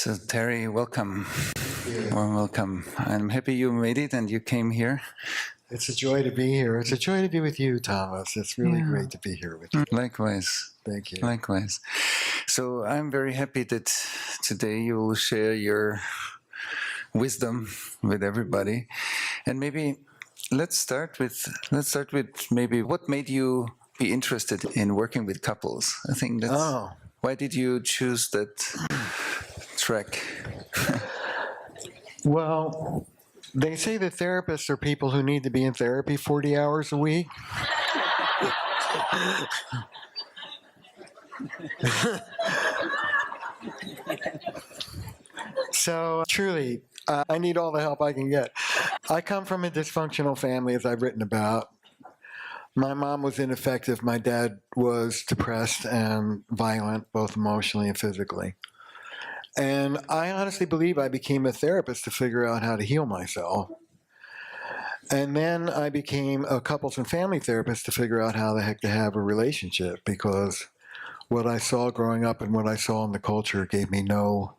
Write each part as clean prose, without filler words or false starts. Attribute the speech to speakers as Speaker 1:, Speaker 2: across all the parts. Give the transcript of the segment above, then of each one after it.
Speaker 1: So Terry, welcome. Warm welcome. I'm happy you made it and you came here.
Speaker 2: It's a joy to be here. It's a joy to be with you, Thomas. It's really great to be here with you.
Speaker 1: Likewise.
Speaker 2: Thank you.
Speaker 1: Likewise. So I'm very happy that today you will share your wisdom with everybody. And maybe let's start with maybe what made you be interested in working with couples. I think that's why did you choose that track?
Speaker 2: Well, they say that therapists are people who need to be in therapy 40 hours a week. So truly, I need all the help I can get. I come from a dysfunctional family, as I've written about. My mom was ineffective. My dad was depressed and violent, both emotionally and physically. And I honestly believe I became a therapist to figure out how to heal myself. And then I became a couples and family therapist to figure out how the heck to have a relationship, because what I saw growing up and what I saw in the culture gave me no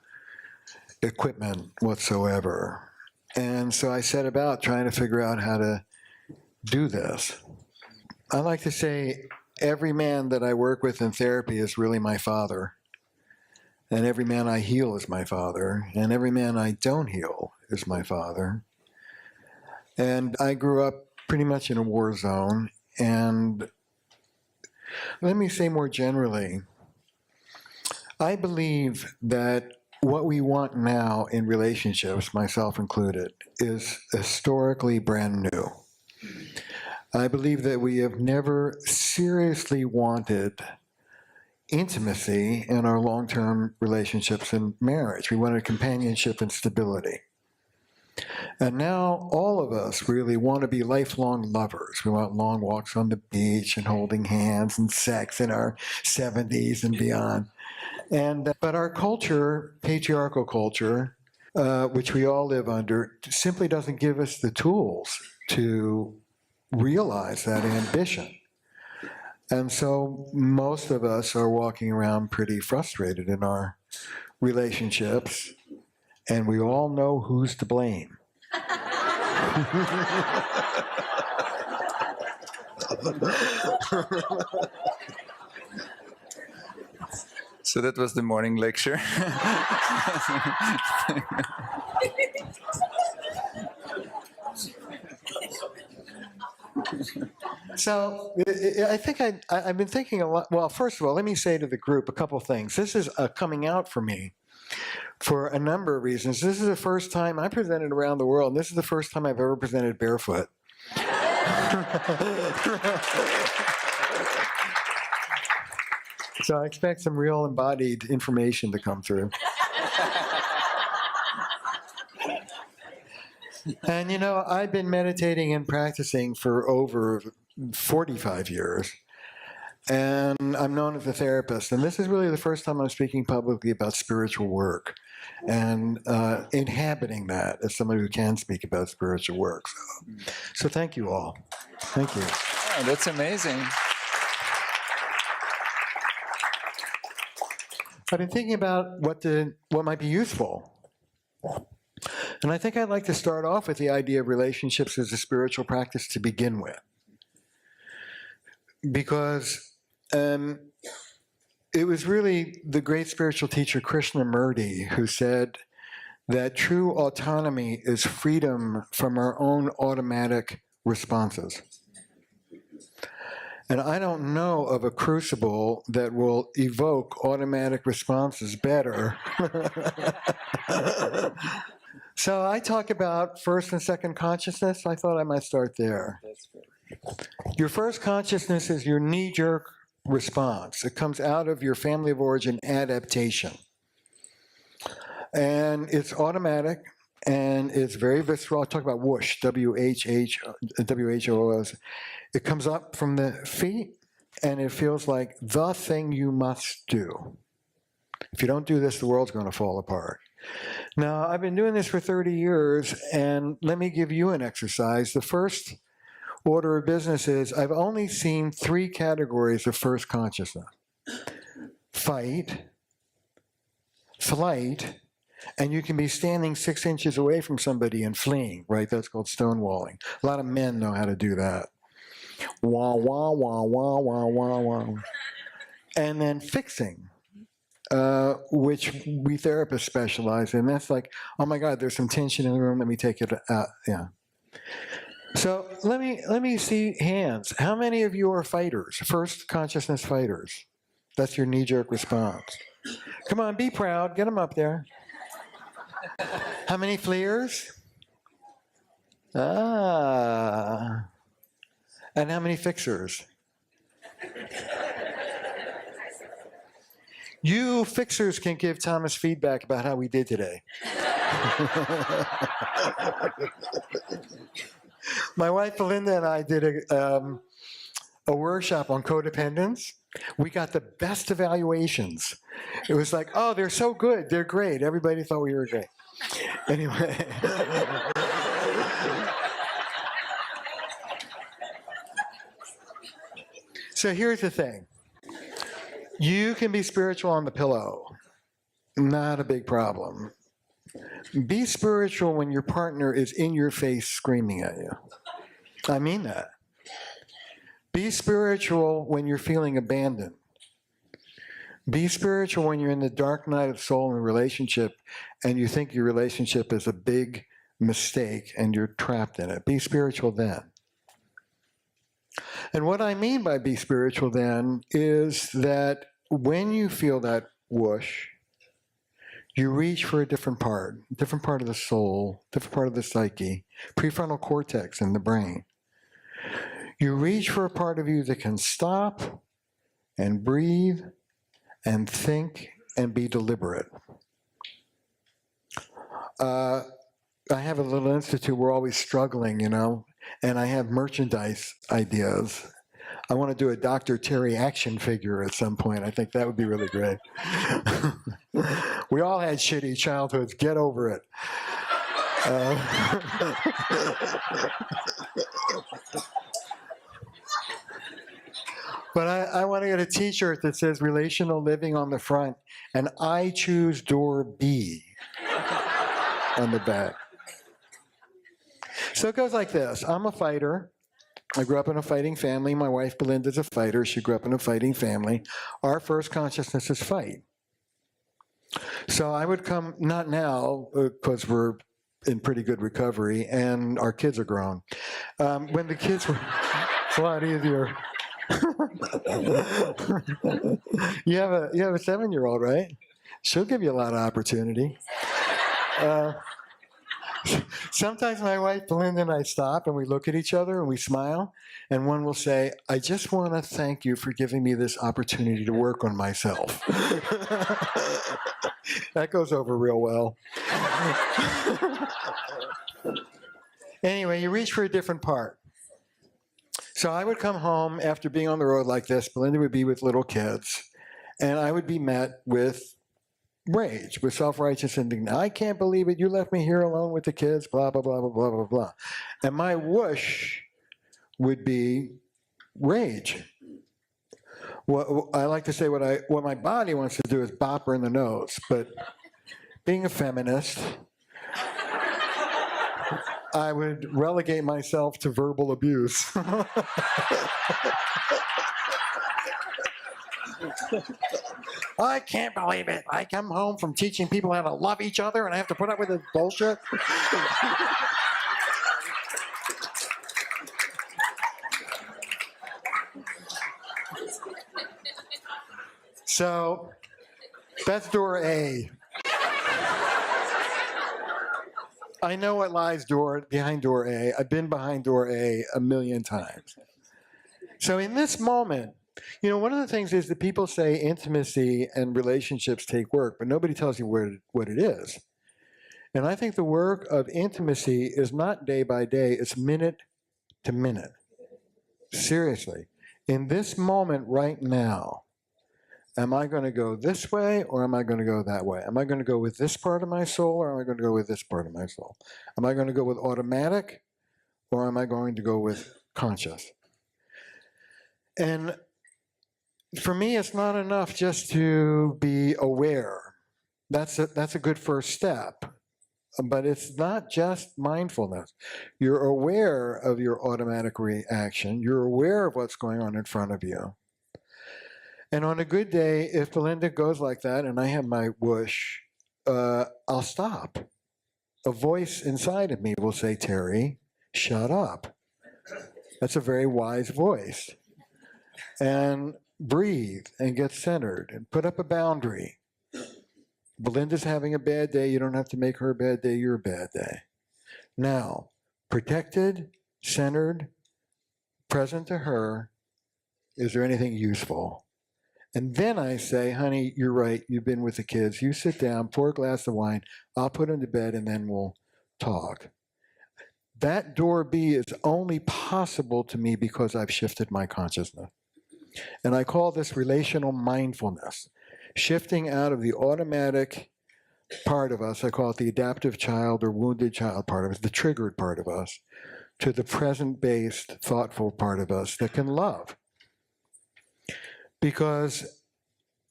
Speaker 2: equipment whatsoever. And so I set about trying to figure out how to do this. I like to say every man that I work with in therapy is really my father. And every man I heal is my father. And every man I don't heal is my father. And I grew up pretty much in a war zone. And let me say more generally, I believe that what we want now in relationships, myself included, is historically brand new. I believe that we have never seriously wanted intimacy in our long-term relationships and marriage. We wanted companionship and stability. And now all of us really want to be lifelong lovers. We want long walks on the beach and holding hands and sex in our 70s and beyond. But our culture, patriarchal culture, which we all live under, simply doesn't give us the tools to realize that ambition. And so most of us are walking around pretty frustrated in our relationships, and we all know who's to blame.
Speaker 1: So that was the morning lecture.
Speaker 2: So I think I've been thinking a lot. Well, first of all, let me say to the group a couple of things. This is a coming out for me for a number of reasons. This is the first time I presented around the world, and this is the first time I've ever presented barefoot. So I expect some real embodied information to come through. And you know, I've been meditating and practicing for over 45 years, and I'm known as a therapist, and this is really the first time I'm speaking publicly about spiritual work and inhabiting that as somebody who can speak about spiritual work. So thank you all. Thank you.
Speaker 1: Oh, that's amazing.
Speaker 2: I've been thinking about what might be useful. And I think I'd like to start off with the idea of relationships as a spiritual practice to begin with. Because it was really the great spiritual teacher Krishnamurti who said that true autonomy is freedom from our own automatic responses. And I don't know of a crucible that will evoke automatic responses better. So I talk about first and second consciousness. I thought I might start there. Your first consciousness is your knee-jerk response. It comes out of your family of origin adaptation. And it's automatic, and it's very visceral. I'll talk about whoosh, W-H-O-S. It comes up from the feet, and it feels like the thing you must do. If you don't do this, the world's going to fall apart. Now, I've been doing this for 30 years, and let me give you an exercise. The first order of business is I've only seen 3 categories of first consciousness: fight, flight, And you can be standing 6 inches away from somebody and fleeing, right? That's called stonewalling. A lot of men know how to do that. Wah, wah, wah, wah, wah, wah, wah. And then fixing, which we therapists specialize in. That's like, oh my God, there's some tension in the room. Let me take it out. Yeah. So let me see hands. How many of you are fighters? First consciousness fighters. That's your knee-jerk response. Come on, be proud. Get them up there. How many fleers? Ah. And how many fixers? You fixers can give Thomas feedback about how we did today. My wife Belinda and I did a workshop on codependence. We got the best evaluations. It was like, oh, they're so good. They're great. Everybody thought we were great. Anyway. So here's the thing. You can be spiritual on the pillow. Not a big problem. Be spiritual when your partner is in your face screaming at you. I mean that. Be spiritual when you're feeling abandoned. Be spiritual when you're in the dark night of soul in a relationship and you think your relationship is a big mistake and you're trapped in it. Be spiritual then. And what I mean by be spiritual then is that when you feel that whoosh, you reach for a different part of the soul, different part of the psyche, prefrontal cortex in the brain. You reach for a part of you that can stop and breathe and think and be deliberate. I have a little institute. We're always struggling, you know, and I have merchandise ideas. I want to do a Dr. Terry action figure at some point. I think that would be really great. We all had shitty childhoods. Get over it. But I want to get a t-shirt that says relational living on the front and I choose door B on the back. So it goes like this. I'm a fighter. I grew up in a fighting family. My wife, Belinda's a fighter. She grew up in a fighting family. Our first consciousness is fight. So I would come, not now, because we're in pretty good recovery, and our kids are grown. When the kids were, it's a lot easier. You have a 7-year-old, right? She'll give you a lot of opportunity. Sometimes my wife, Belinda, and I stop and we look at each other and we smile, and one will say, I just want to thank you for giving me this opportunity to work on myself. That goes over real well. Anyway, you reach for a different part. So I would come home after being on the road like this. Belinda would be with little kids, and I would be met with rage, with self-righteous indignation. I can't believe it. You left me here alone with the kids, blah, blah, blah, blah, blah, blah, blah. And my whoosh would be rage. What I like to say, what my body wants to do is bop her in the nose. But being a feminist, I would relegate myself to verbal abuse. I can't believe it. I come home from teaching people how to love each other and I have to put up with this bullshit. So that's door A. I know what lies behind door A. I've been behind door A a million times. So in this moment, you know, one of the things is that people say intimacy and relationships take work, but nobody tells you what it is. And I think the work of intimacy is not day by day, it's minute to minute. Seriously. In this moment right now, am I going to go this way or am I going to go that way? Am I going to go with this part of my soul or am I going to go with this part of my soul? Am I going to go with automatic or am I going to go with conscious? And for me, it's not enough just to be aware. that's a good first step. But it's not just mindfulness. You're aware of your automatic reaction. You're aware of what's going on in front of you. And on a good day, if Belinda goes like that and I have my whoosh, I'll stop. A voice inside of me will say, Terry, shut up. That's a very wise voice. And breathe and get centered and put up a boundary. Belinda's having a bad day. You don't have to make her a bad day, your bad day. Now, protected, centered, present to her, is there anything useful? And then I say, honey, you're right. You've been with the kids. You sit down, pour a glass of wine. I'll put them to bed, and then we'll talk. That door B is only possible to me because I've shifted my consciousness. And I call this relational mindfulness. Shifting out of the automatic part of us, I call it the adaptive child or wounded child part of us, the triggered part of us, to the present-based, thoughtful part of us that can love. Because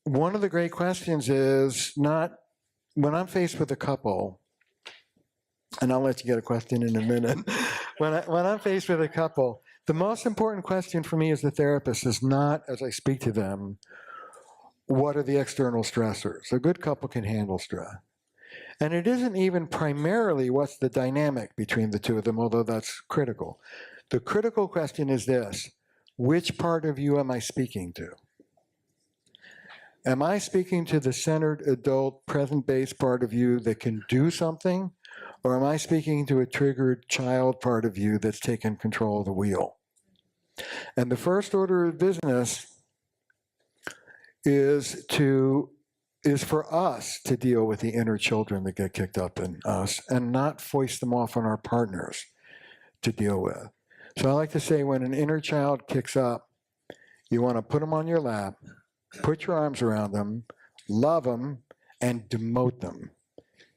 Speaker 2: one of the great questions is not, when I'm faced with a couple, and I'll let you get a question in a minute, when I'm faced with a couple, the most important question for me as the therapist is not, as I speak to them, what are the external stressors? A good couple can handle stress. And it isn't even primarily what's the dynamic between the two of them, although that's critical. The critical question is this: which part of you am I speaking to? Am I speaking to the centered, adult, present-based part of you that can do something? Or am I speaking to a triggered child part of you that's taken control of the wheel? And the first order of business is for us to deal with the inner children that get kicked up in us and not foist them off on our partners to deal with. So I like to say when an inner child kicks up, you want to put them on your lap, put your arms around them, love them, and demote them.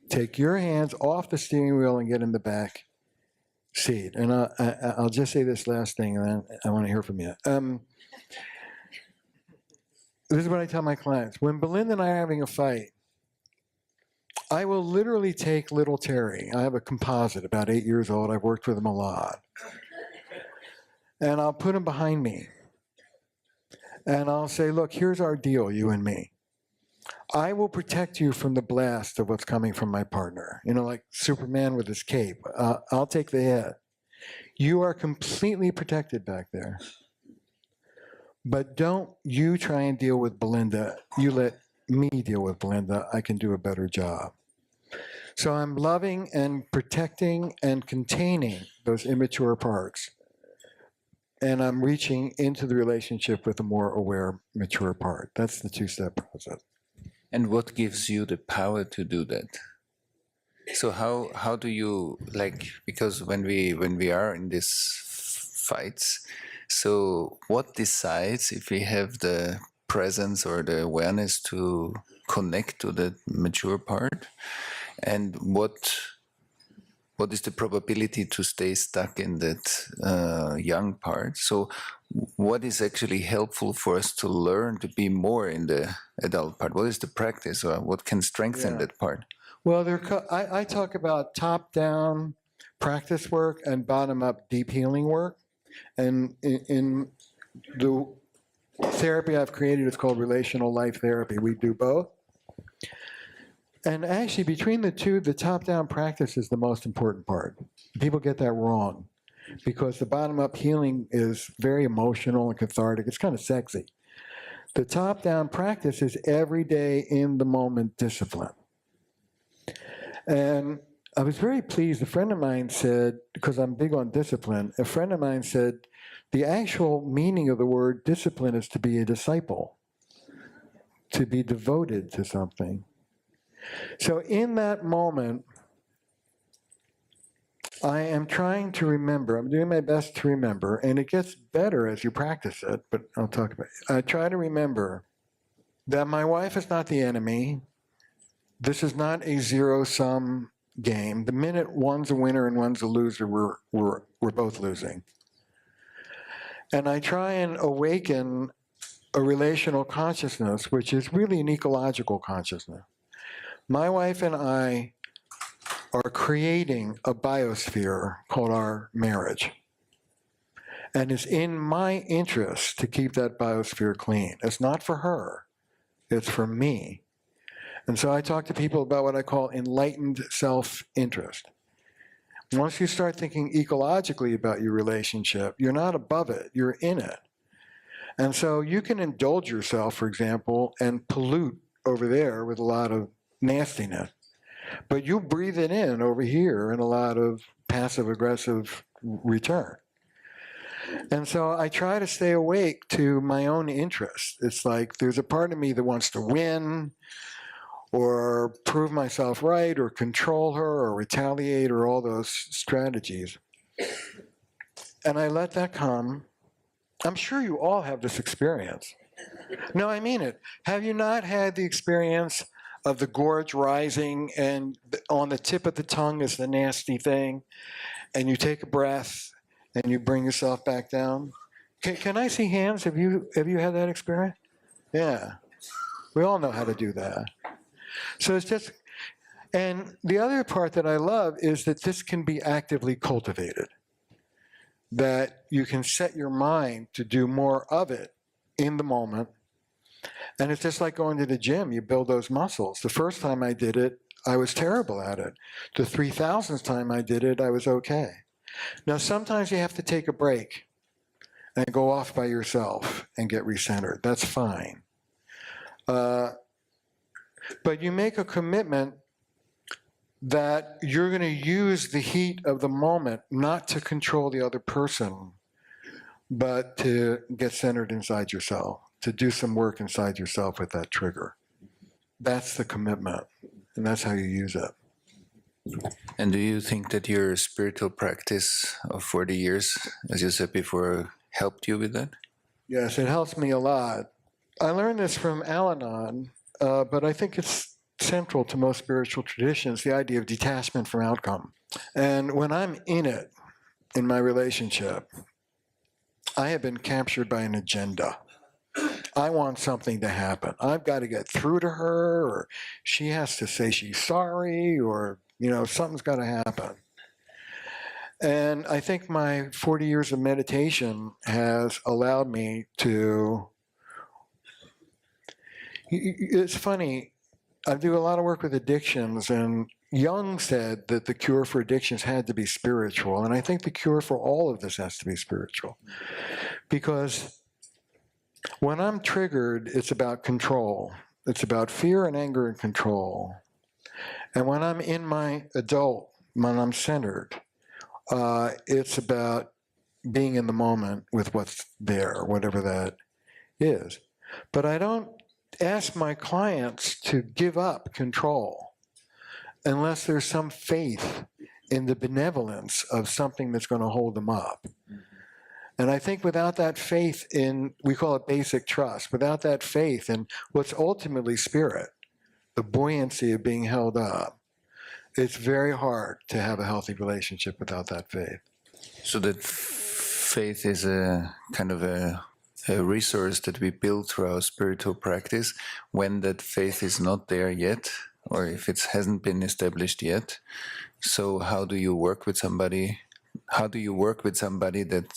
Speaker 2: Take your hands off the steering wheel and get in the back seat. And I'll just say this last thing, and then I want to hear from you. This is what I tell my clients. When Belinda and I are having a fight, I will literally take little Terry. I have a composite, about 8 years old. I've worked with him a lot. And I'll put him behind me. And I'll say, look, here's our deal, you and me. I will protect you from the blast of what's coming from my partner. You know, like Superman with his cape. I'll take the hit. You are completely protected back there. But don't you try and deal with Belinda. You let me deal with Belinda. I can do a better job. So I'm loving and protecting and containing those immature parts. And I'm reaching into the relationship with a more aware, mature part. That's the two-step process.
Speaker 1: And what gives you the power to do that? So how do you, like, because when we are in these fights, so what decides if we have the presence or the awareness to connect to the mature part, and what is the probability to stay stuck in that young part? So what is actually helpful for us to learn to be more in the adult part? What is the practice, or what can strengthen that part?
Speaker 2: Well, I talk about top-down practice work and bottom-up deep healing work. And in the therapy I've created, it's called Relational Life Therapy. We do both. And actually, between the two, the top-down practice is the most important part. People get that wrong because the bottom-up healing is very emotional and cathartic. It's kind of sexy. The top-down practice is everyday, in-the-moment discipline. And I was very pleased. A friend of mine said, because I'm big on discipline, a friend of mine said, the actual meaning of the word discipline is to be a disciple, to be devoted to something. So in that moment, I am trying to remember, I'm doing my best to remember, and it gets better as you practice it, but I'll talk about it. I try to remember that my wife is not the enemy. This is not a zero-sum game. The minute one's a winner and one's a loser, we're both losing. And I try and awaken a relational consciousness, which is really an ecological consciousness, My wife and I are creating a biosphere called our marriage. And it's in my interest to keep that biosphere clean. It's not for her, it's for me. And so I talk to people about what I call enlightened self-interest. Once you start thinking ecologically about your relationship, you're not above it, you're in it. And so you can indulge yourself, for example, and pollute over there with a lot of nastiness. But you breathe it in over here in a lot of passive-aggressive return. And so I try to stay awake to my own interests. It's like there's a part of me that wants to win or prove myself right or control her or retaliate or all those strategies. And I let that come. I'm sure you all have this experience. No, I mean it. Have you not had the experience of the gorge rising and on the tip of the tongue is the nasty thing, and you take a breath and you bring yourself back down? Can I see hands? Have you had that experience? Yeah. We all know how to do that. So it's just, and the other part that I love is that this can be actively cultivated, that you can set your mind to do more of it in the moment. And it's just like going to the gym. You build those muscles. The first time I did it, I was terrible at it. The 3,000th time I did it, I was okay. Now, sometimes you have to take a break and go off by yourself and get recentered. That's fine. But you make a commitment that you're going to use the heat of the moment not to control the other person, but to get centered inside yourself, to do some work inside yourself with that trigger. That's the commitment, and that's how you use it.
Speaker 1: And do you think that your spiritual practice of 40 years, as you said before, helped you with that?
Speaker 2: Yes, it helps me a lot. I learned this from Al-Anon, but I think it's central to most spiritual traditions, the idea of detachment from outcome. And when I'm in it, in my relationship, I have been captured by an agenda. I want something to happen. I've got to get through to her, or she has to say she's sorry, or, something's got to happen. And I think my 40 years of meditation has allowed me to, it's funny, I do a lot of work with addictions, and Jung said that the cure for addictions had to be spiritual, and I think the cure for all of this has to be spiritual. Because when I'm triggered, it's about control. It's about fear and anger and control. And when I'm in my adult, when I'm centered, it's about being in the moment with what's there, whatever that is. But I don't ask my clients to give up control unless there's some faith in the benevolence of something that's going to hold them up. And I think without that faith in, we call it basic trust, without that faith in what's ultimately spirit, the buoyancy of being held up, it's very hard to have a healthy relationship without that faith.
Speaker 1: So that faith is a kind of a resource that we build through our spiritual practice when that faith is not there yet, or if it hasn't been established yet. So how do you work with somebody? How do you work with somebody that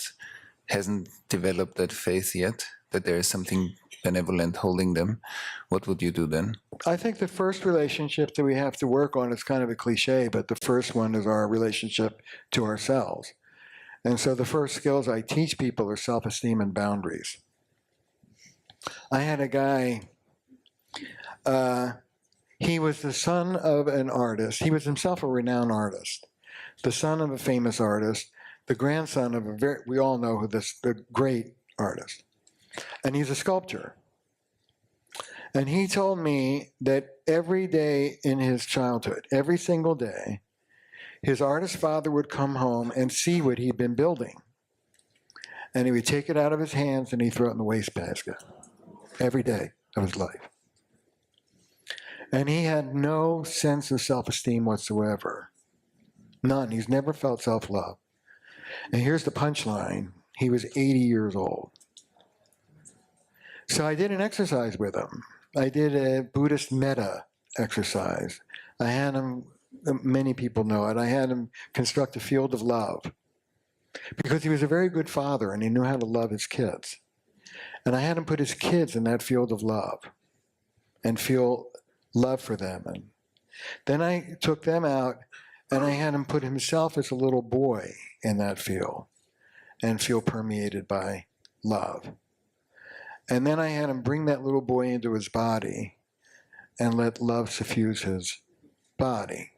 Speaker 1: hasn't developed that faith yet, that there is something benevolent holding them? What would you do then?
Speaker 2: I think the first relationship that we have to work on is kind of a cliche, but the first one is our relationship to ourselves. And so the first skills I teach people are self-esteem and boundaries. I had a guy, he was the son of an artist. He was himself a renowned artist, the son of a famous artist, the grandson of we all know who the great artist. And he's a sculptor. And he told me that every day in his childhood, every single day, his artist father would come home and see what he'd been building. And he would take it out of his hands and he'd throw it in the wastebasket every day of his life. And he had no sense of self-esteem whatsoever. None. He's never felt self-love. And here's the punchline. He was 80 years old. So I did an exercise with him. I did a Buddhist metta exercise. I had him, many people know it, I had him construct a field of love because he was a very good father and he knew how to love his kids. And I had him put his kids in that field of love and feel love for them. And then I took them out and I had him put himself as a little boy in that field and feel permeated by love. And then I had him bring that little boy into his body and let love suffuse his body.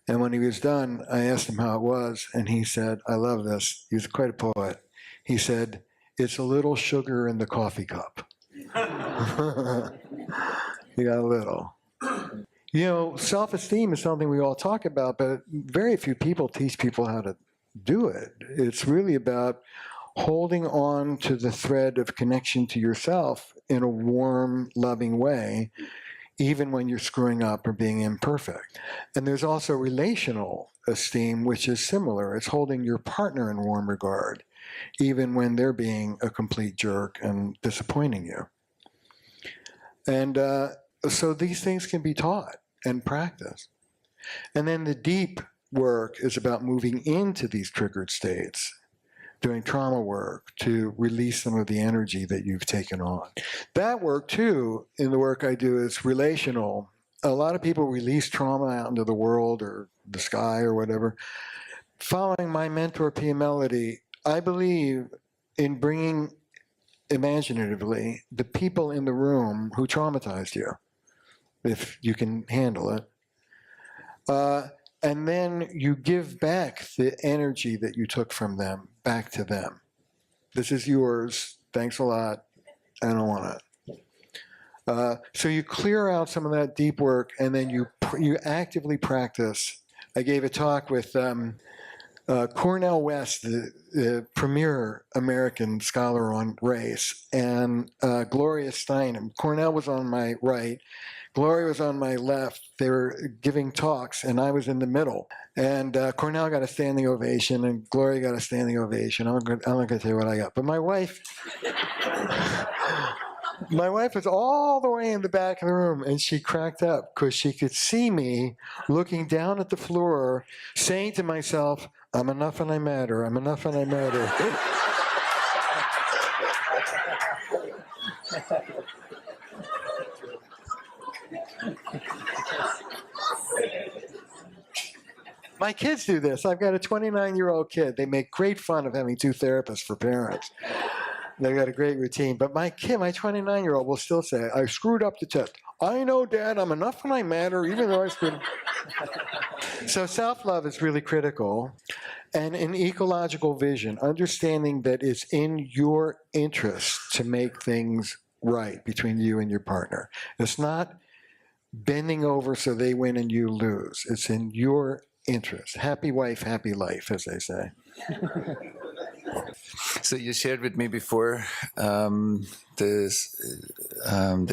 Speaker 2: And when he was done, I asked him how it was, and he said, I love this. He was quite a poet. He said, it's a little sugar in the coffee cup. You got a little. You know, self-esteem is something we all talk about, but very few people teach people how to do it. It's really about holding on to the thread of connection to yourself in a warm, loving way, even when you're screwing up or being imperfect. And there's also relational esteem, which is similar. It's holding your partner in warm regard, even when they're being a complete jerk and disappointing you. And so these things can be taught and practiced. And then the deep work is about moving into these triggered states, doing trauma work to release some of the energy that you've taken on. That work, too, in the work I do is relational. A lot of people release trauma out into the world or the sky or whatever. Following my mentor, P. Melody, I believe in bringing imaginatively the people in the room who traumatized you, if you can handle it. And then you give back the energy that you took from them back to them. This is yours. Thanks a lot. I don't want it. So you clear out some of that deep work, and then you actively practice. I gave a talk with Cornel West, the premier American scholar on race, and Gloria Steinem. Cornel was on my right. Gloria was on my left. They were giving talks, and I was in the middle. And Cornell got a standing ovation, and Gloria got a standing ovation. I'm not going to tell you what I got. But my wife was all the way in the back of the room, and she cracked up because she could see me looking down at the floor, saying to myself, I'm enough and I matter. I'm enough and I matter. My kids do this. I've got a 29-year-old kid. They make great fun of having two therapists for parents. They've got a great routine. But my kid, my 29-year-old, will still say, I screwed up the test. I know, Dad, I'm enough and I matter, even though I screwed up. So self-love is really critical. And an ecological vision, understanding that it's in your interest to make things right between you and your partner. It's not bending over so they win and you lose. It's in your interest. Happy wife, happy life, as they say.
Speaker 1: So you shared with me before the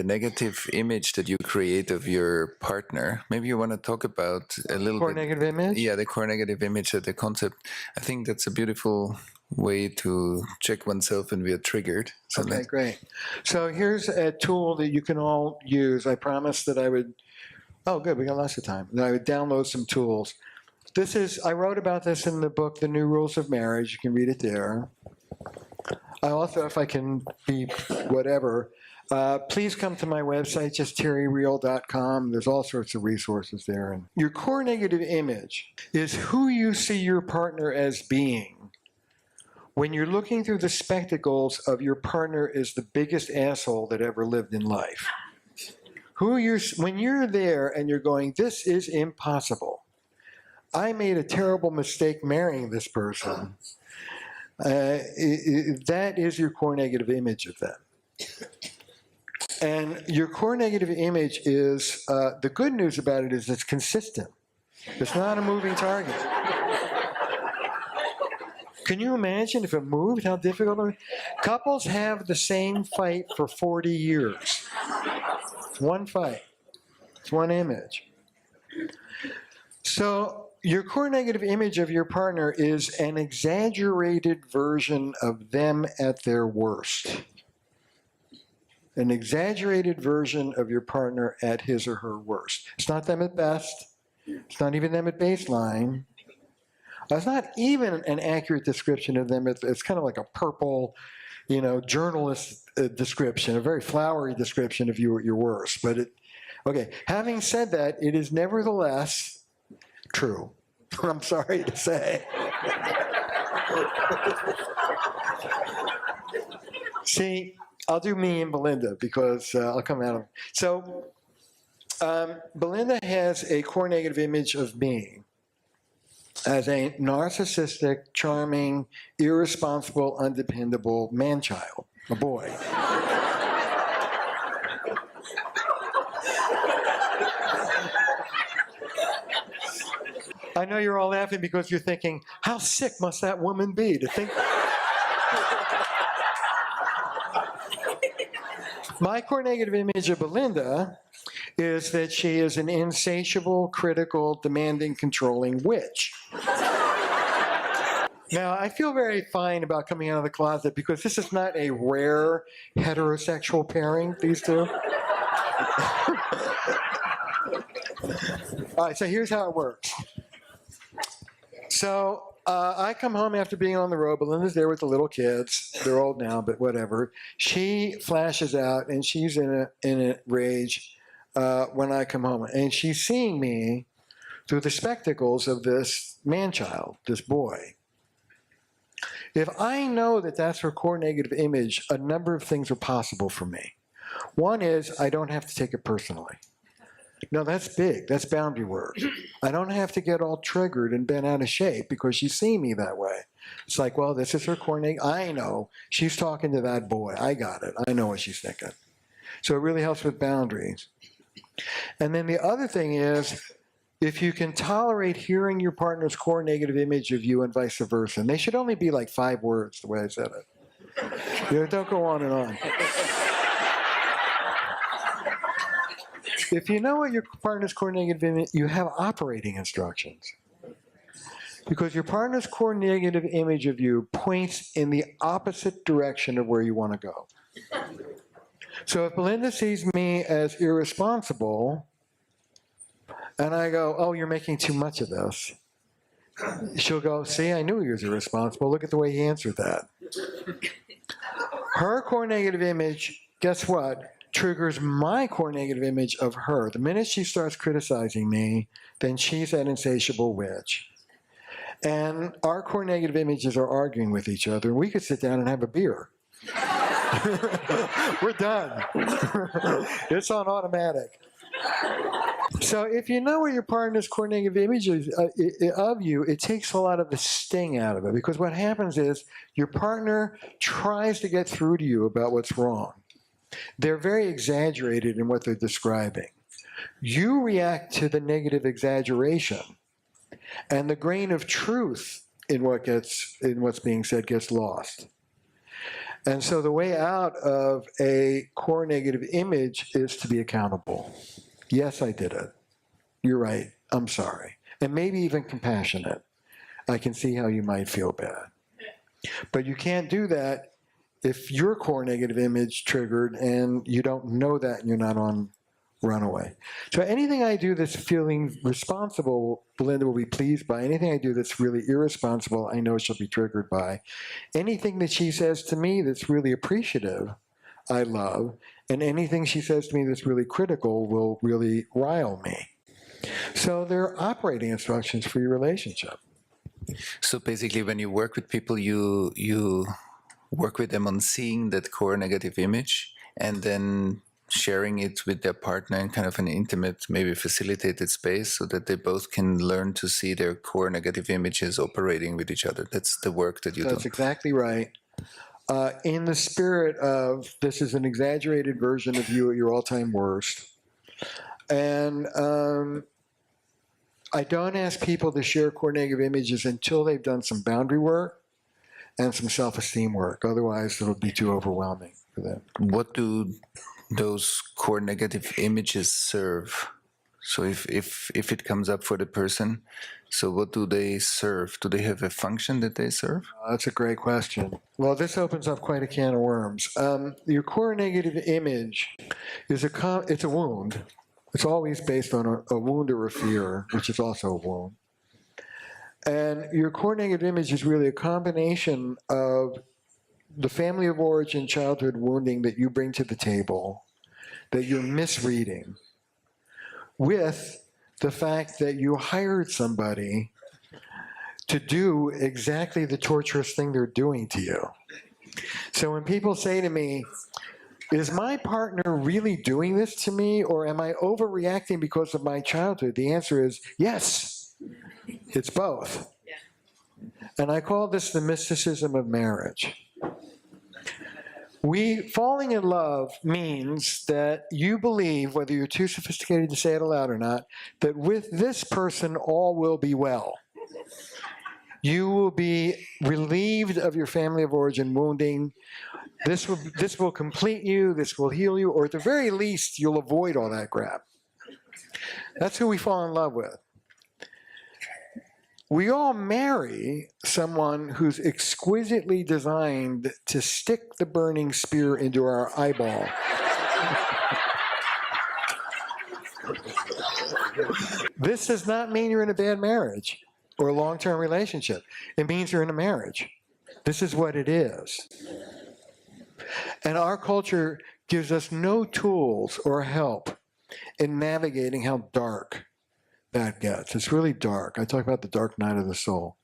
Speaker 1: negative image that you create of your partner. Maybe you want to talk about a little
Speaker 2: Core
Speaker 1: bit.
Speaker 2: negative image?
Speaker 1: Yeah, the core negative image, the concept. I think that's a beautiful way to check oneself when we are triggered. So
Speaker 2: okay, great. So here's a tool that you can all use. I promised that I would, oh good, we got lots of time. That I would download some tools. This is, I wrote about this in the book, The New Rules of Marriage. You can read it there. I also, if I can be whatever, please come to my website, just terryreal.com. There's all sorts of resources there. And your core negative image is who you see your partner as being when you're looking through the spectacles of your partner is the biggest asshole that ever lived in life. When you're there and you're going, this is impossible. I made a terrible mistake marrying this person. That is your core negative image of them. And your core negative image is, the good news about it is it's consistent. It's not a moving target. Can you imagine if it moved, how difficult it would be? Couples have the same fight for 40 years. It's one fight. It's one image. So your core negative image of your partner is an exaggerated version of them at their worst. an exaggerated version of your partner at his or her worst. It's not them at best. It's not even them at baseline. It's not even an accurate description of them. It's kind of like a purple, journalist description, a very flowery description of you at your worst. But okay, having said that, it is nevertheless true. I'm sorry to say. See, I'll do me and Belinda because I'll come out of it. So Belinda has a core negative image of me as a narcissistic, charming, irresponsible, undependable man-child, a boy. I know you're all laughing because you're thinking, how sick must that woman be to think My core negative image of Belinda is that she is an insatiable, critical, demanding, controlling witch. Now, I feel very fine about coming out of the closet because this is not a rare heterosexual pairing, these two. All right, so here's how it works. So I come home after being on the road. Belinda's there with the little kids. They're old now, but whatever. She flashes out, and she's in a rage when I come home. And she's seeing me through the spectacles of this man-child, this boy. If I know that that's her core negative image, a number of things are possible for me. One is I don't have to take it personally. No, that's big. That's boundary work. I don't have to get all triggered and bent out of shape because she's seeing me that way. It's like, well, this is her core negative. I know. She's talking to that boy. I got it. I know what she's thinking. So it really helps with boundaries. And then the other thing is, if you can tolerate hearing your partner's core negative image of you and vice versa, and they should only be like 5 words the way I said it. Don't go on and on. If you know what your partner's core negative image, you have operating instructions. Because your partner's core negative image of you points in the opposite direction of where you want to go. So if Belinda sees me as irresponsible, and I go, oh, you're making too much of this, she'll go, see, I knew he was irresponsible. Look at the way he answered that. Her core negative image, guess what? Triggers my core negative image of her. The minute she starts criticizing me, then she's that insatiable witch. And our core negative images are arguing with each other, and we could sit down and have a beer. We're done. It's on automatic. So if you know what your partner's core negative image is of you, it takes a lot of the sting out of it. Because what happens is your partner tries to get through to you about what's wrong. They're very exaggerated in what they're describing. You react to the negative exaggeration, and the grain of truth in what's being said gets lost. And so the way out of a core negative image is to be accountable. Yes, I did it. You're right. I'm sorry. And maybe even compassionate. I can see how you might feel bad. But you can't do that if your core negative image triggered and you don't know that and you're not on runaway. So anything I do that's feeling responsible, Belinda will be pleased by. Anything I do that's really irresponsible, I know she'll be triggered by. Anything that she says to me that's really appreciative, I love. And anything she says to me that's really critical will really rile me. So there are operating instructions for your relationship.
Speaker 1: So basically, when you work with people, you work with them on seeing that core negative image and then sharing it with their partner in kind of an intimate, maybe facilitated space so that they both can learn to see their core negative images operating with each other. That's the work that you do.
Speaker 2: That's exactly right. In the spirit of this is an exaggerated version of you at your all-time worst. And I don't ask people to share core negative images until they've done some boundary work and some self-esteem work. Otherwise, it'll be too overwhelming for them.
Speaker 1: What do those core negative images serve? So if it comes up for the person, so what do they serve? Do they have a function that they serve?
Speaker 2: That's a great question. Well, this opens up quite a can of worms. Your core negative image is it's a wound. It's always based on a wound or a fear, which is also a wound. And your core negative image is really a combination of the family of origin childhood wounding that you bring to the table, that you're misreading, with the fact that you hired somebody to do exactly the torturous thing they're doing to you. So when people say to me, is my partner really doing this to me, or am I overreacting because of my childhood? The answer is yes, it's both. And I call this the mysticism of marriage. Falling in love means that you believe, whether you're too sophisticated to say it aloud or not, that with this person all will be well. You will be relieved of your family of origin wounding. This will complete you, this will heal you, or at the very least, you'll avoid all that crap. That's who we fall in love with. We all marry someone who's exquisitely designed to stick the burning spear into our eyeball. This does not mean you're in a bad marriage or a long-term relationship. It means you're in a marriage. This is what it is. And our culture gives us no tools or help in navigating how dark that gets. It's really dark. I talk about the dark night of the soul.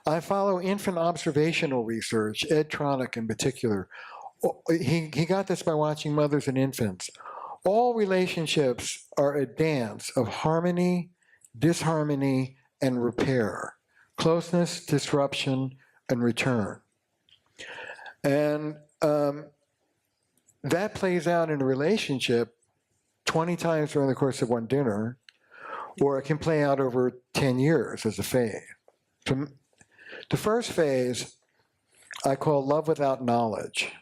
Speaker 2: I follow infant observational research, Ed Tronick in particular. He got this by watching mothers and infants. All relationships are a dance of harmony, disharmony, and repair. Closeness, disruption, and return. And that plays out in a relationship 20 times during the course of one dinner, or it can play out over 10 years as a phase. The first phase I call love without knowledge.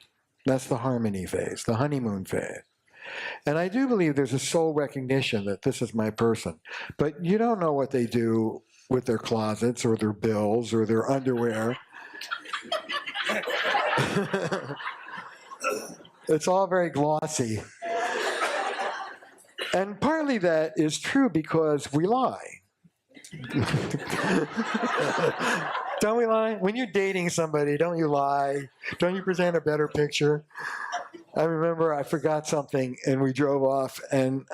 Speaker 2: That's the harmony phase, the honeymoon phase. And I do believe there's a soul recognition that this is my person. But you don't know what they do with their closets or their bills or their underwear. It's all very glossy. And partly that is true because we lie. Don't we lie? When you're dating somebody, don't you lie? Don't you present a better picture? I remember I forgot something and we drove off and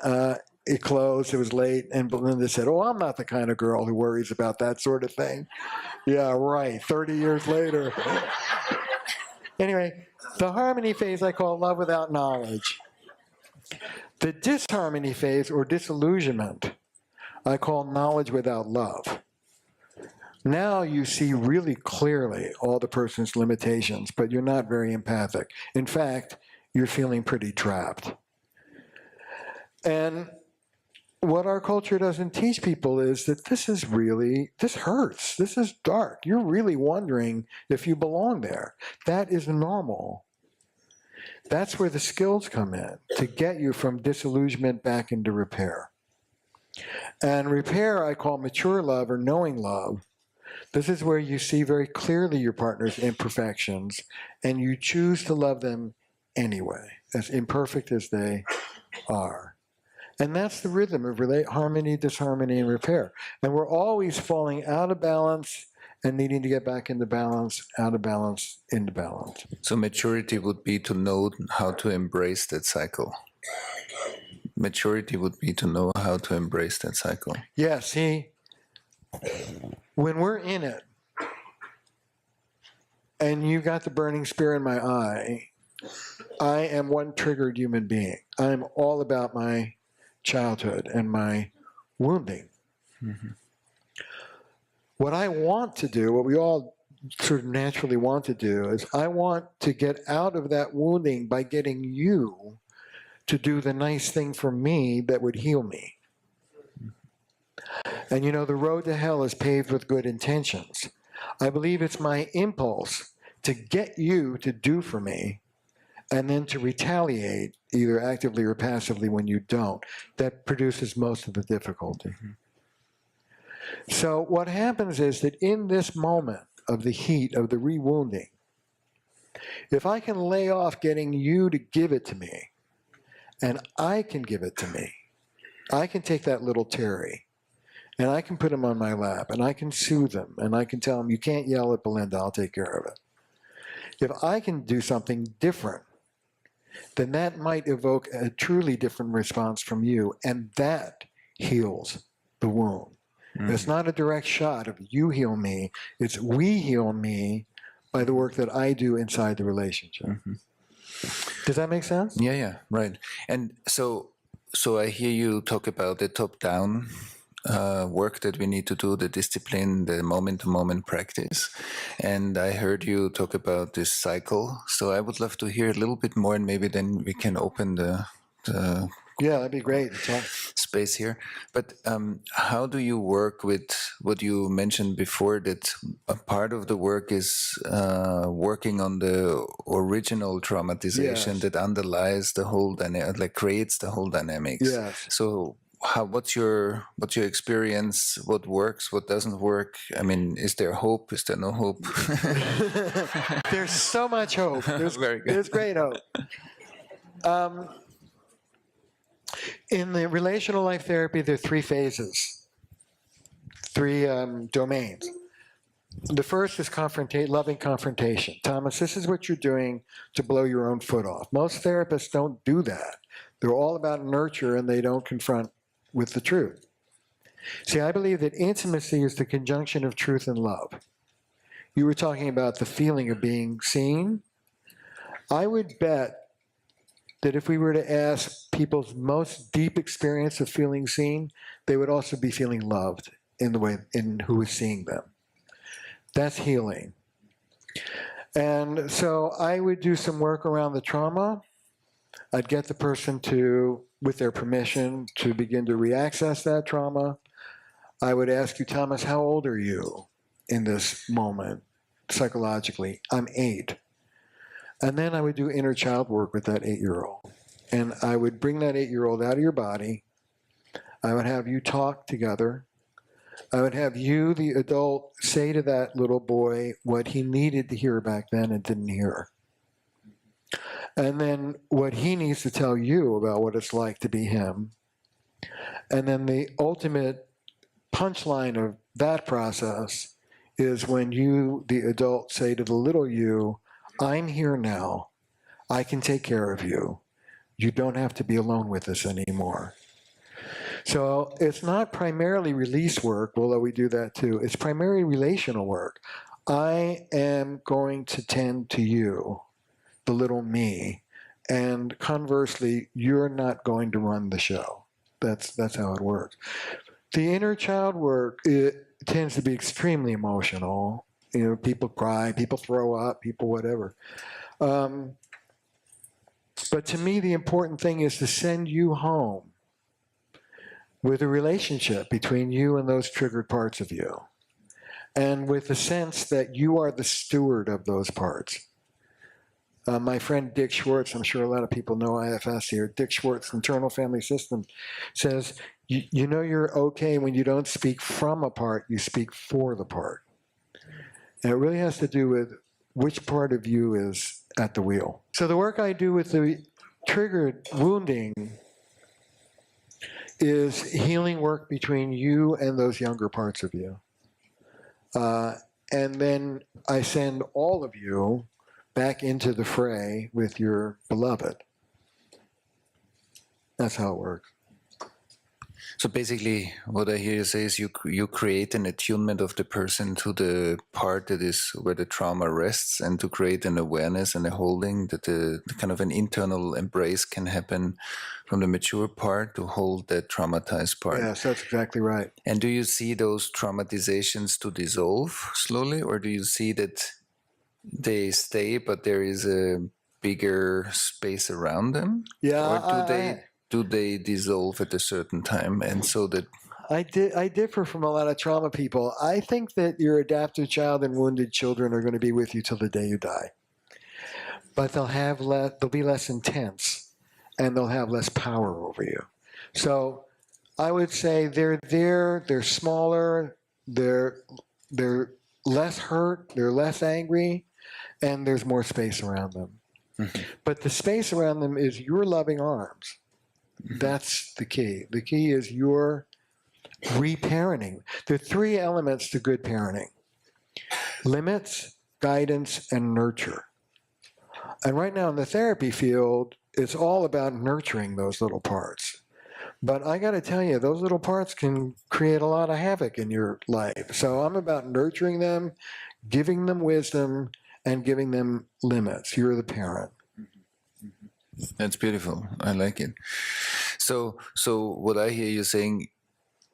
Speaker 2: it closed, it was late, and Belinda said, oh, I'm not the kind of girl who worries about that sort of thing. Yeah, right, 30 years later. Anyway, the harmony phase I call love without knowledge. The disharmony phase, or disillusionment, I call knowledge without love. Now you see really clearly all the person's limitations, but you're not very empathic. In fact, you're feeling pretty trapped. And what our culture doesn't teach people is that this hurts, this is dark. You're really wondering if you belong there. That is normal. That's where the skills come in, to get you from disillusionment back into repair. And repair I call mature love or knowing love. This is where you see very clearly your partner's imperfections and you choose to love them anyway, as imperfect as they are. And that's the rhythm of harmony, disharmony, and repair. And we're always falling out of balance and needing to get back into balance, out of balance, into balance.
Speaker 1: So maturity would be to know how to embrace that cycle. Maturity would be to know how to embrace that cycle.
Speaker 2: Yeah, see, when we're in it, and you got the burning spear in my eye, I am one triggered human being. I'm all about my childhood and my wounding. Mm-hmm. What I want to do, what we all sort of naturally want to do, is I want to get out of that wounding by getting you to do the nice thing for me that would heal me. And you know, the road to hell is paved with good intentions. I believe it's my impulse to get you to do for me and then to retaliate, either actively or passively when you don't, that produces most of the difficulty. Mm-hmm. So what happens is that in this moment of the heat of the rewounding, if I can lay off getting you to give it to me, and I can give it to me, I can take that little Terry, and I can put him on my lap, and I can soothe him, and I can tell him, you can't yell at Belinda, I'll take care of it. If I can do something different, then that might evoke a truly different response from you, and that heals the wound. Mm-hmm. It's not a direct shot of you heal me, it's we heal me by the work that I do inside the relationship. Mm-hmm. Does that make sense?
Speaker 1: Yeah, right. And so I hear you talk about the top-down work that we need to do, the discipline, the moment-to-moment practice. And I heard you talk about this cycle. So I would love to hear a little bit more, and maybe then we can open the
Speaker 2: yeah, that'd be great.
Speaker 1: Space here. But how do you work with what you mentioned before, that a part of the work is working on the original traumatization, yes, that underlies the whole dynamic, like creates the whole dynamics.
Speaker 2: Yes.
Speaker 1: So what's your experience? What works? What doesn't work? I mean, is there hope? Is there no hope?
Speaker 2: There's so much hope. There's great hope. In the relational life therapy, there are three phases, three domains. The first is loving confrontation. Thomas, this is what you're doing to blow your own foot off. Most therapists don't do that. They're all about nurture, and they don't confront with the truth. See, I believe that intimacy is the conjunction of truth and love. You were talking about the feeling of being seen. I would bet that if we were to ask people's most deep experience of feeling seen, they would also be feeling loved in who is seeing them. That's healing. And so I would do some work around the trauma. I'd get the person to, with their permission, to begin to reaccess that trauma. I would ask you, Thomas, how old are you in this moment psychologically? I'm 8. And then I would do inner child work with that 8-year-old. And I would bring that 8-year-old out of your body. I would have you talk together. I would have you, the adult, say to that little boy what he needed to hear back then and didn't hear. And then what he needs to tell you about what it's like to be him. And then the ultimate punchline of that process is when you, the adult, say to the little you, I'm here now. I can take care of you. You don't have to be alone with us anymore. So it's not primarily release work, although we do that too. It's primarily relational work. I am going to tend to you, the little me, and conversely, you're not going to run the show. That's how it works. The inner child work, it tends to be extremely emotional. You know, people cry, people throw up, people whatever. But to me, the important thing is to send you home with a relationship between you and those triggered parts of you, and with the sense that you are the steward of those parts. My friend Dick Schwartz, I'm sure a lot of people know IFS here, Dick Schwartz, Internal Family System, says, you know you're okay when you don't speak from a part, you speak for the part. And it really has to do with which part of you is at the wheel. So the work I do with the triggered wounding is healing work between you and those younger parts of you. And then I send all of you back into the fray with your beloved. That's how it works.
Speaker 1: So basically, what I hear you say is you create an attunement of the person to the part that is where the trauma rests, and to create an awareness and a holding that the kind of an internal embrace can happen from the mature part to hold that traumatized part.
Speaker 2: Yes, that's exactly right.
Speaker 1: And do you see those traumatizations to dissolve slowly, or do you see that they stay, but there is a bigger space around them?
Speaker 2: Yeah.
Speaker 1: Or do they dissolve at a certain time? And so that
Speaker 2: I differ from a lot of trauma people. I think that your adaptive child and wounded children are going to be with you till the day you die. but they'll be less intense, and they'll have less power over you. So I would say they're there, they're smaller, they're less hurt, they're less angry, and there's more space around them. But the space around them is your loving arms. That's the key. The key is your reparenting. There are three elements to good parenting: limits, guidance, and nurture. And right now in the therapy field, it's all about nurturing those little parts. But I got to tell you, those little parts can create a lot of havoc in your life. So I'm about nurturing them, giving them wisdom, and giving them limits. You're the parent.
Speaker 1: That's beautiful. I like it. So what I hear you saying,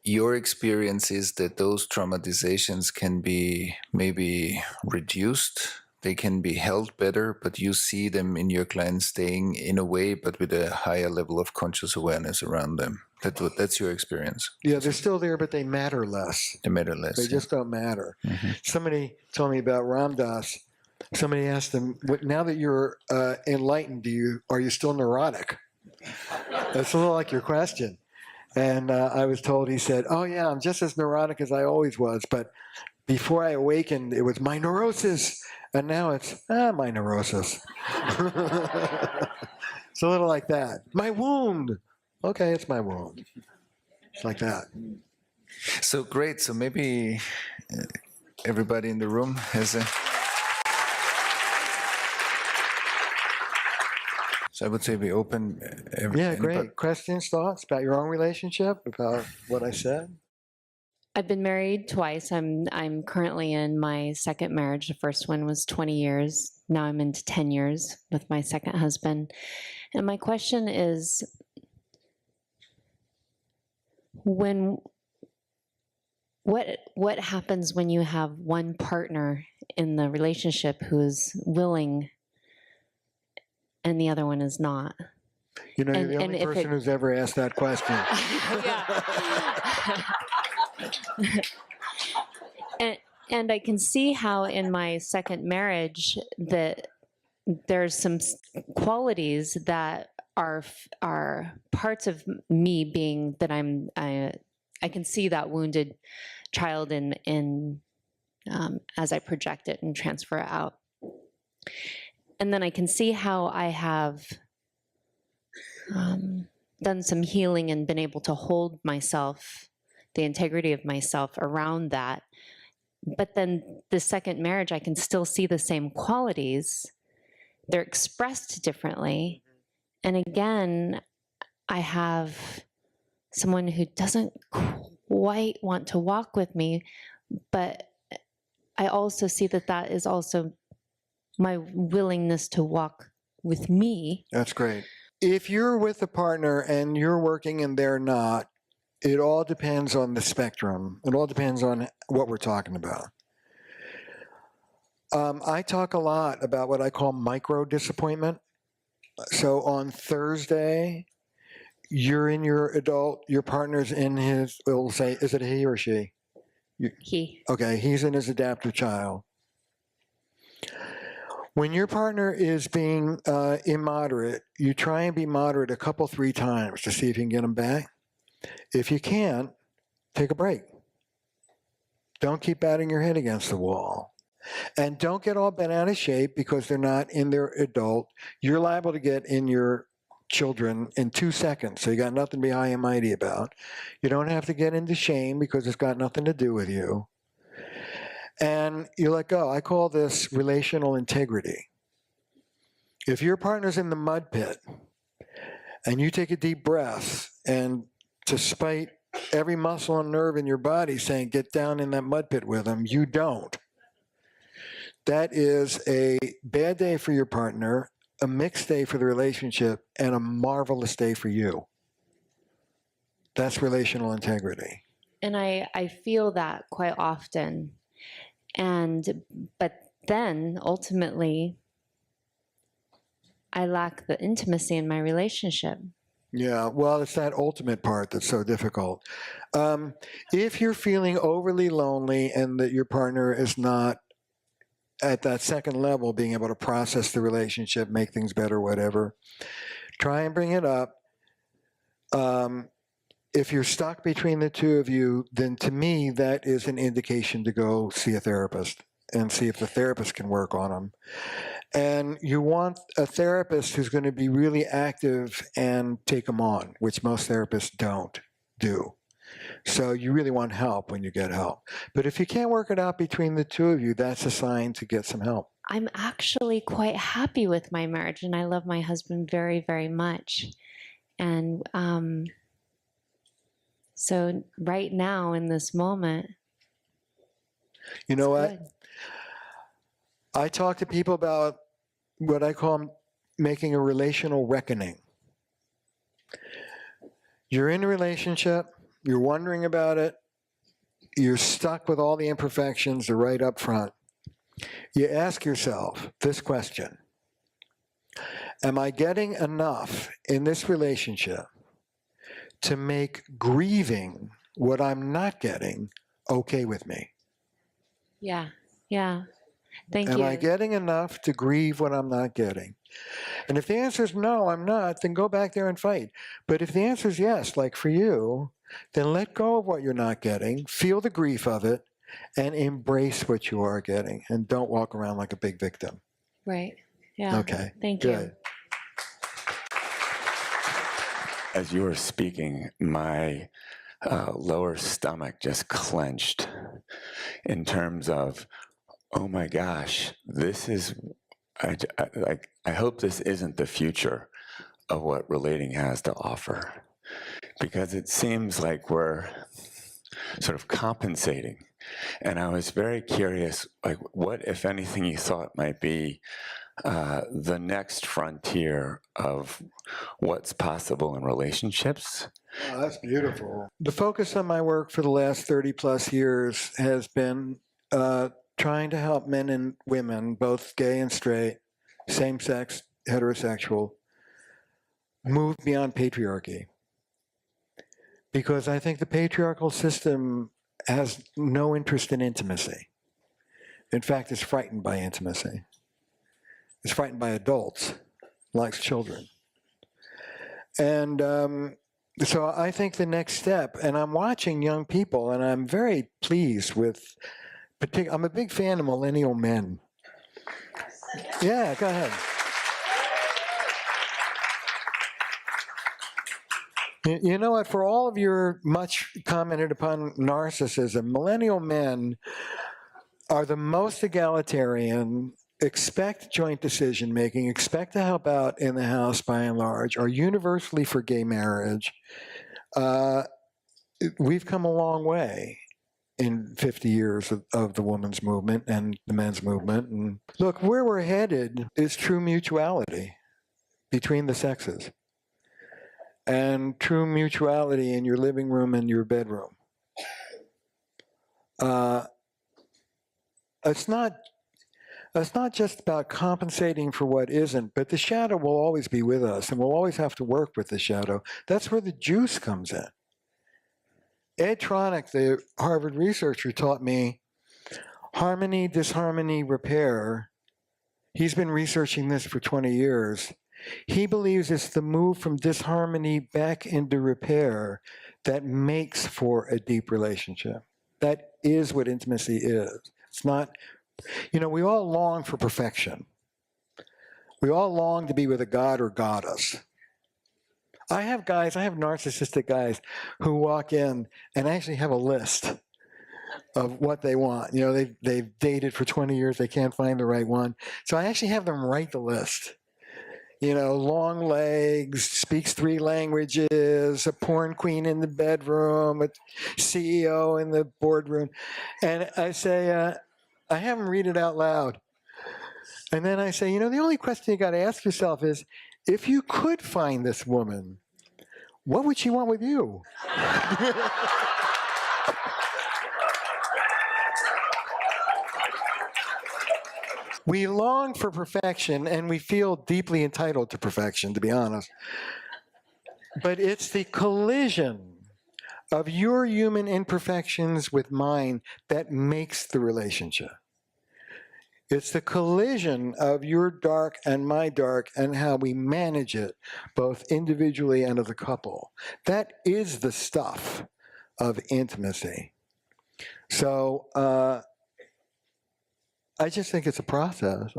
Speaker 1: your experience is that those traumatizations can be maybe reduced. They can be held better, but you see them in your clients staying in a way, but with a higher level of conscious awareness around them. That's your experience.
Speaker 2: Yeah, they're still there, but they matter less.
Speaker 1: They matter less.
Speaker 2: They just don't matter. Somebody told me about Ram Dass. Somebody asked him, now that you're enlightened, are you still neurotic? That's a little like your question. And I was told, he said, oh yeah, I'm just as neurotic as I always was, but before I awakened, it was my neurosis, and now it's my neurosis. It's a little like that. My wound. Okay, it's my wound. It's like that.
Speaker 1: So great. So maybe everybody in the room has a... So I would say we open...
Speaker 2: Yeah, great. Questions, thoughts about your own relationship, about what I said?
Speaker 3: I've been married twice. I'm currently in my second marriage. The first one was 20 years. Now I'm into 10 years with my second husband. And my question is, what happens when you have one partner in the relationship who is willing and the other one is not?
Speaker 2: You know, you're the only person who's ever asked that question.
Speaker 3: And I can see how in my second marriage that there's some qualities that are parts of me being that I can see that wounded child in as I project it and transfer it out. And then I can see how I have done some healing and been able to hold myself, the integrity of myself around that. But then the second marriage, I can still see the same qualities. They're expressed differently. And again, I have someone who doesn't quite want to walk with me, but I also see that that is also my willingness to walk with me.
Speaker 2: That's great. If you're with a partner and you're working and they're not, it all depends on the spectrum. It all depends on what we're talking about. I talk a lot about what I call micro disappointment. So on Thursday, you're in your partner's in his, we'll say, is it a he or she?
Speaker 3: He.
Speaker 2: Okay, he's in his adaptive child. When your partner is being immoderate, you try and be moderate a couple, 3 times to see if you can get them back. If you can't, take a break. Don't keep batting your head against the wall. And don't get all bent out of shape because they're not in their adult. You're liable to get in your children in 2 seconds, so you got nothing to be high and mighty about. You don't have to get into shame because it's got nothing to do with you. And you let go. I call this relational integrity. If your partner's in the mud pit and you take a deep breath and despite every muscle and nerve in your body saying, get down in that mud pit with them, you don't. That is a bad day for your partner, a mixed day for the relationship, and a marvelous day for you. That's relational integrity.
Speaker 3: And I feel that quite often. But then ultimately, I lack the intimacy in my relationship.
Speaker 2: Yeah, well, it's that ultimate part that's so difficult. If you're feeling overly lonely and that your partner is not at that second level, being able to process the relationship, make things better, whatever, try and bring it up. If you're stuck between the two of you, then to me, that is an indication to go see a therapist and see if the therapist can work on them. And you want a therapist who's going to be really active and take them on, which most therapists don't do. So you really want help when you get help. But if you can't work it out between the two of you, that's a sign to get some help.
Speaker 3: I'm actually quite happy with my marriage, and I love my husband very, very much. And so right now in this moment,
Speaker 2: you know what?
Speaker 3: good.
Speaker 2: I talk to people about what I call making a relational reckoning. You're in a relationship, you're wondering about it, you're stuck with all the imperfections, right up front. You ask yourself this question: am I getting enough in this relationship to make grieving what I'm not getting okay with me?
Speaker 3: Yeah, yeah. Thank
Speaker 2: Am
Speaker 3: you.
Speaker 2: I getting enough to grieve what I'm not getting? And if the answer is no, I'm not, then go back there and fight. But if the answer is yes, like for you, then let go of what you're not getting, feel the grief of it, and embrace what you are getting. And don't walk around like a big victim.
Speaker 3: Right. Yeah.
Speaker 2: Okay.
Speaker 3: Thank
Speaker 2: Good.
Speaker 3: you.
Speaker 4: As you were speaking, my lower stomach just clenched in terms of, oh my gosh, this is, I hope this isn't the future of what relating has to offer. Because it seems like we're sort of compensating. And I was very curious, like, what, if anything, you thought might be the next frontier of what's possible in relationships?
Speaker 2: Oh, that's beautiful. The focus on my work for the last 30 plus years has been trying to help men and women, both gay and straight, same-sex, heterosexual, move beyond patriarchy. Because I think the patriarchal system has no interest in intimacy. In fact, it's frightened by intimacy. It's frightened by adults, likes children. And so I think the next step, and I'm watching young people, and I'm very pleased with, I'm a big fan of millennial men. Yeah, go ahead. You know what, for all of your much commented upon narcissism, millennial men are the most egalitarian, expect joint decision making, expect to help out in the house by and large, are universally for gay marriage. We've come a long way in 50 years of the women's movement and the men's movement. And look, where we're headed is true mutuality between the sexes. And true mutuality in your living room and your bedroom. It's not just about compensating for what isn't, but the shadow will always be with us, and we'll always have to work with the shadow. That's where the juice comes in. Ed Tronick, the Harvard researcher, taught me harmony, disharmony, repair. He's been researching this for 20 years. He believes it's the move from disharmony back into repair that makes for a deep relationship. That is what intimacy is. It's not, you know, we all long for perfection. We all long to be with a god or goddess. I have narcissistic guys who walk in and actually have a list of what they want. You know, they've dated for 20 years, they can't find the right one. So I actually have them write the list. You know, long legs, speaks 3 languages, a porn queen in the bedroom, a CEO in the boardroom. And I say, I have them read it out loud. And then I say, you know, the only question you got to ask yourself is, if you could find this woman, what would she want with you? We long for perfection, and we feel deeply entitled to perfection, to be honest. But it's the collision of your human imperfections with mine that makes the relationship. It's the collision of your dark and my dark and how we manage it, both individually and as a couple. That is the stuff of intimacy. So I just think it's a process.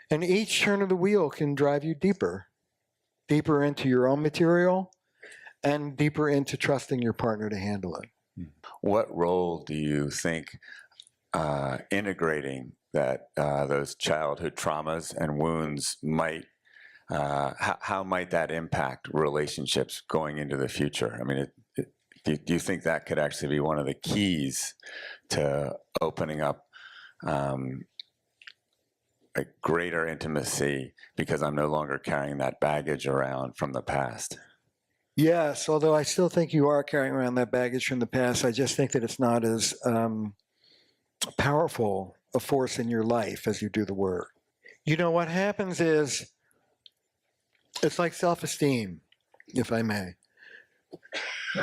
Speaker 2: And each turn of the wheel can drive you deeper, deeper into your own material and deeper into trusting your partner to handle it.
Speaker 4: What role do you think integrating that those childhood traumas and wounds might, how might that impact relationships going into the future? I mean, do you think that could actually be one of the keys to opening up a greater intimacy because I'm no longer carrying that baggage around from the past?
Speaker 2: Yes, although I still think you are carrying around that baggage from the past. I just think that it's not as powerful a force in your life as you do the work. You know, what happens is, it's like self-esteem, if I may.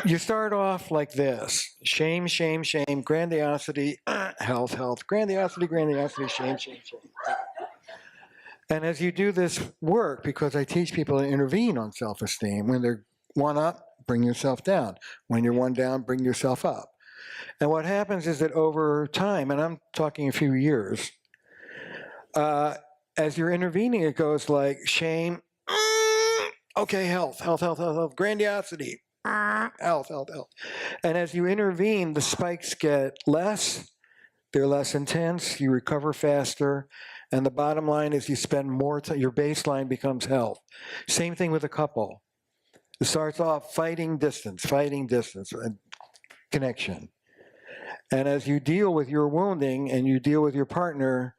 Speaker 2: You start off like this: shame, shame, shame, grandiosity, health, health, grandiosity, grandiosity, shame, shame, shame. And as you do this work, because I teach people to intervene on self-esteem, when they're one up, bring yourself down. When you're one down, bring yourself up. And what happens is that over time, and I'm talking a few years, as you're intervening, it goes like shame, okay, health, health, health, health, health, grandiosity, health, health, health. And as you intervene, the spikes get less, they're less intense, you recover faster, and the bottom line is you spend more time, your baseline becomes health. Same thing with a couple. It starts off fighting distance, and connection. And as you deal with your wounding and you deal with your partner,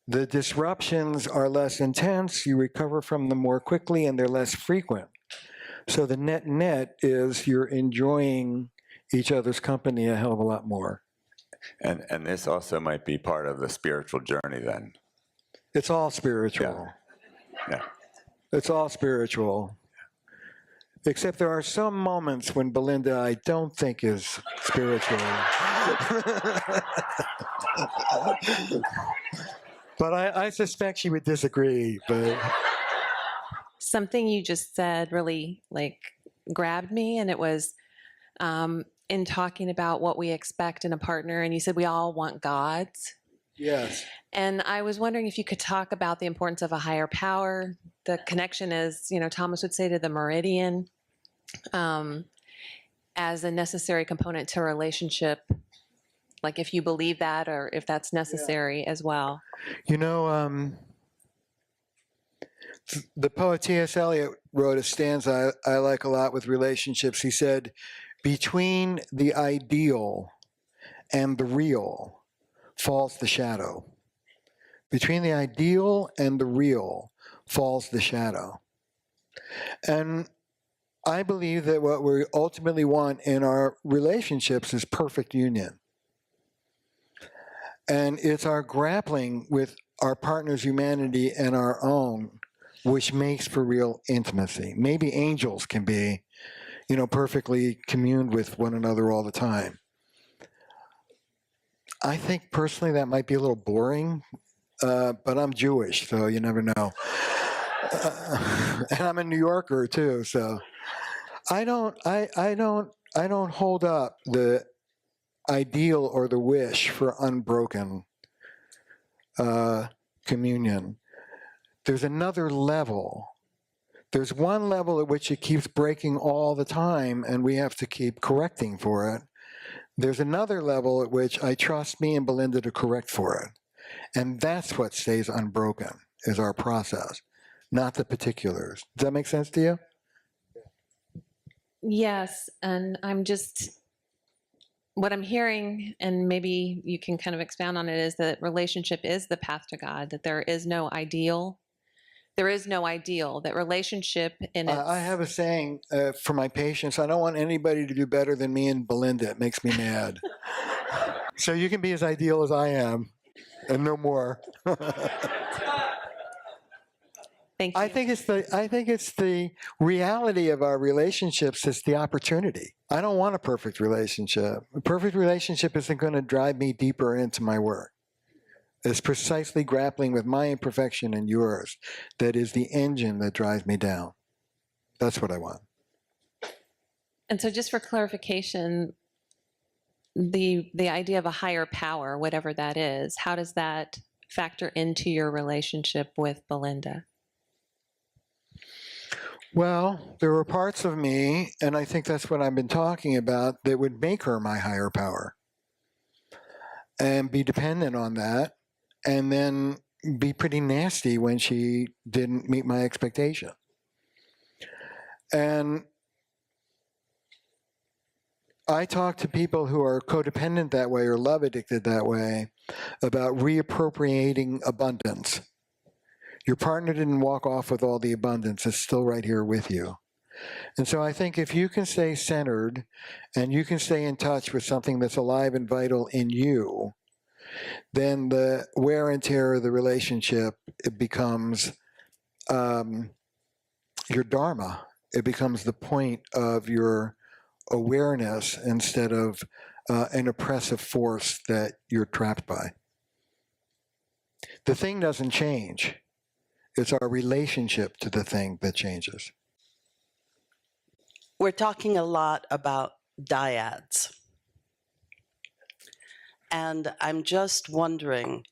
Speaker 2: the disruptions are less intense, you recover from them more quickly, and they're less frequent. So the net is you're enjoying each other's company a hell of a lot more.
Speaker 4: And this also might be part of the spiritual journey then.
Speaker 2: It's all spiritual.
Speaker 4: Yeah.
Speaker 2: It's all spiritual. Except there are some moments when Belinda I don't think is spiritual. But I suspect she would disagree. But
Speaker 5: something you just said really grabbed me, and it was in talking about what we expect in a partner, and you said we all want gods.
Speaker 2: yes.
Speaker 5: And I was wondering if you could talk about the importance of a higher power. The connection is, Thomas would say, to the meridian, as a necessary component to a relationship. Like if you believe that, or if that's necessary as well.
Speaker 2: The poet T.S. Eliot wrote a stanza I like a lot with relationships. He said, between the ideal and the real falls the shadow. Between the ideal and the real falls the shadow. And I believe that what we ultimately want in our relationships is perfect union. And it's our grappling with our partner's humanity and our own which makes for real intimacy. Maybe angels can be, perfectly communed with one another all the time. I think personally that might be a little boring, but I'm Jewish, so you never know. And I'm a New Yorker too, so I don't hold up the ideal or the wish for unbroken communion. There's another level. There's one level at which it keeps breaking all the time, and we have to keep correcting for it. There's another level at which I trust me and Belinda to correct for it. And that's what stays unbroken, is our process, not the particulars. Does that make sense to you?
Speaker 5: Yes, and what I'm hearing, and maybe you can kind of expound on it, is that relationship is the path to God, that there is no ideal. There is no ideal, that relationship in its...
Speaker 2: I have a saying for my patients: I don't want anybody to do better than me and Belinda. It makes me mad. So you can be as ideal as I am, and no more.
Speaker 5: Thank you.
Speaker 2: I think it's the reality of our relationships. It's the opportunity. I don't want a perfect relationship. A perfect relationship isn't going to drive me deeper into my work. It's precisely grappling with my imperfection and yours that is the engine that drives me down. That's what I want.
Speaker 5: And so just for clarification, the idea of a higher power, whatever that is, how does that factor into your relationship with Belinda?
Speaker 2: Well, there were parts of me, and I think that's what I've been talking about, that would make her my higher power and be dependent on that, and then be pretty nasty when she didn't meet my expectation. And I talk to people who are codependent that way or love addicted that way about reappropriating abundance. Your partner didn't walk off with all the abundance. It's still right here with you. And so I think if you can stay centered and you can stay in touch with something that's alive and vital in you, then the wear and tear of the relationship, it becomes your dharma. It becomes the point of your awareness instead of an oppressive force that you're trapped by. The thing doesn't change. It's our relationship to the thing that changes.
Speaker 6: We're talking a lot about dyads. And I'm just wondering,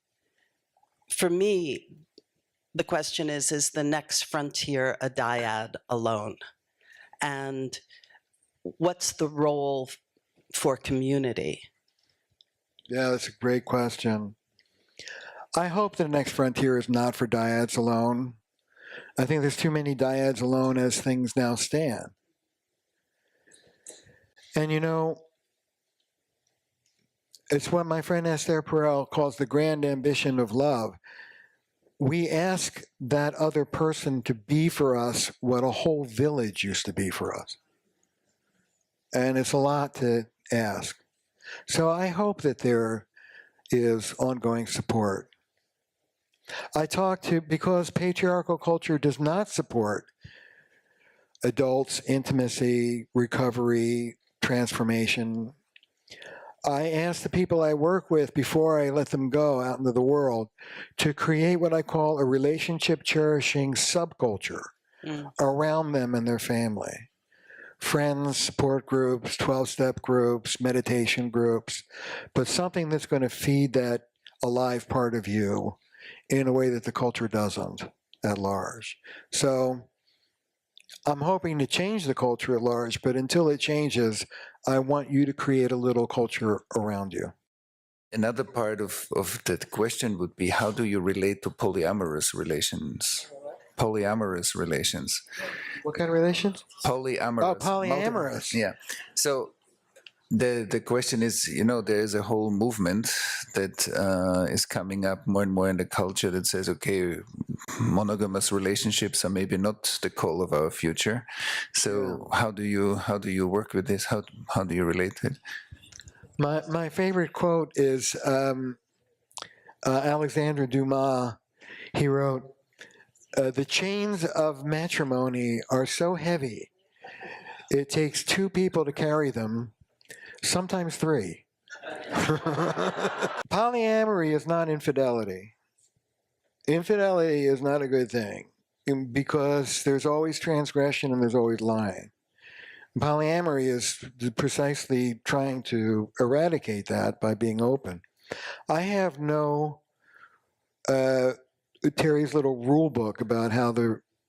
Speaker 6: for me, the question is the next frontier a dyad alone? And what's the role for community?
Speaker 2: Yeah, that's a great question. I hope the next frontier is not for dyads alone. I think there's too many dyads alone as things now stand. And you know, it's what my friend Esther Perel calls the grand ambition of love. We ask that other person to be for us what a whole village used to be for us. And it's a lot to ask. So I hope that there is ongoing support. I talk to, because patriarchal culture does not support adults, intimacy, recovery, transformation. I ask the people I work with before I let them go out into the world to create what I call a relationship cherishing subculture around them and their family. Friends, support groups, 12-step groups, meditation groups, but something that's going to feed that alive part of you in a way that the culture doesn't at large. So I'm hoping to change the culture at large, but until it changes, I want you to create a little culture around you.
Speaker 1: Another part of that question would be, how do you relate to polyamorous relations? Polyamorous relations.
Speaker 2: What kind of relations?
Speaker 1: Polyamorous.
Speaker 2: Oh, polyamorous.
Speaker 1: Yeah. So the question is, you know, there is a whole movement that is coming up more and more in the culture that says, okay, monogamous relationships are maybe not the call of our future. So how do you work with this? How do you relate to it?
Speaker 2: My favorite quote is Alexandre Dumas. He wrote, "The chains of matrimony are so heavy, it takes two people to carry them, sometimes three." Polyamory is not infidelity. Infidelity is not a good thing because there's always transgression and there's always lying. Polyamory is precisely trying to eradicate that by being open. I have no Terry's little rule book about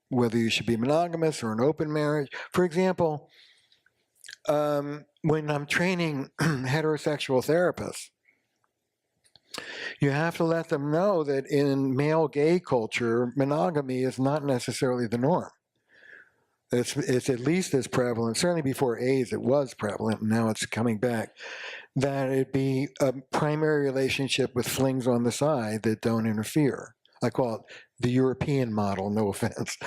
Speaker 2: whether you should be monogamous or an open marriage. For example, when I'm training heterosexual therapists, you have to let them know that in male gay culture, monogamy is not necessarily the norm. It's at least as prevalent, certainly before AIDS it was prevalent, and now it's coming back, that it be a primary relationship with flings on the side that don't interfere. I call it the European model, no offense.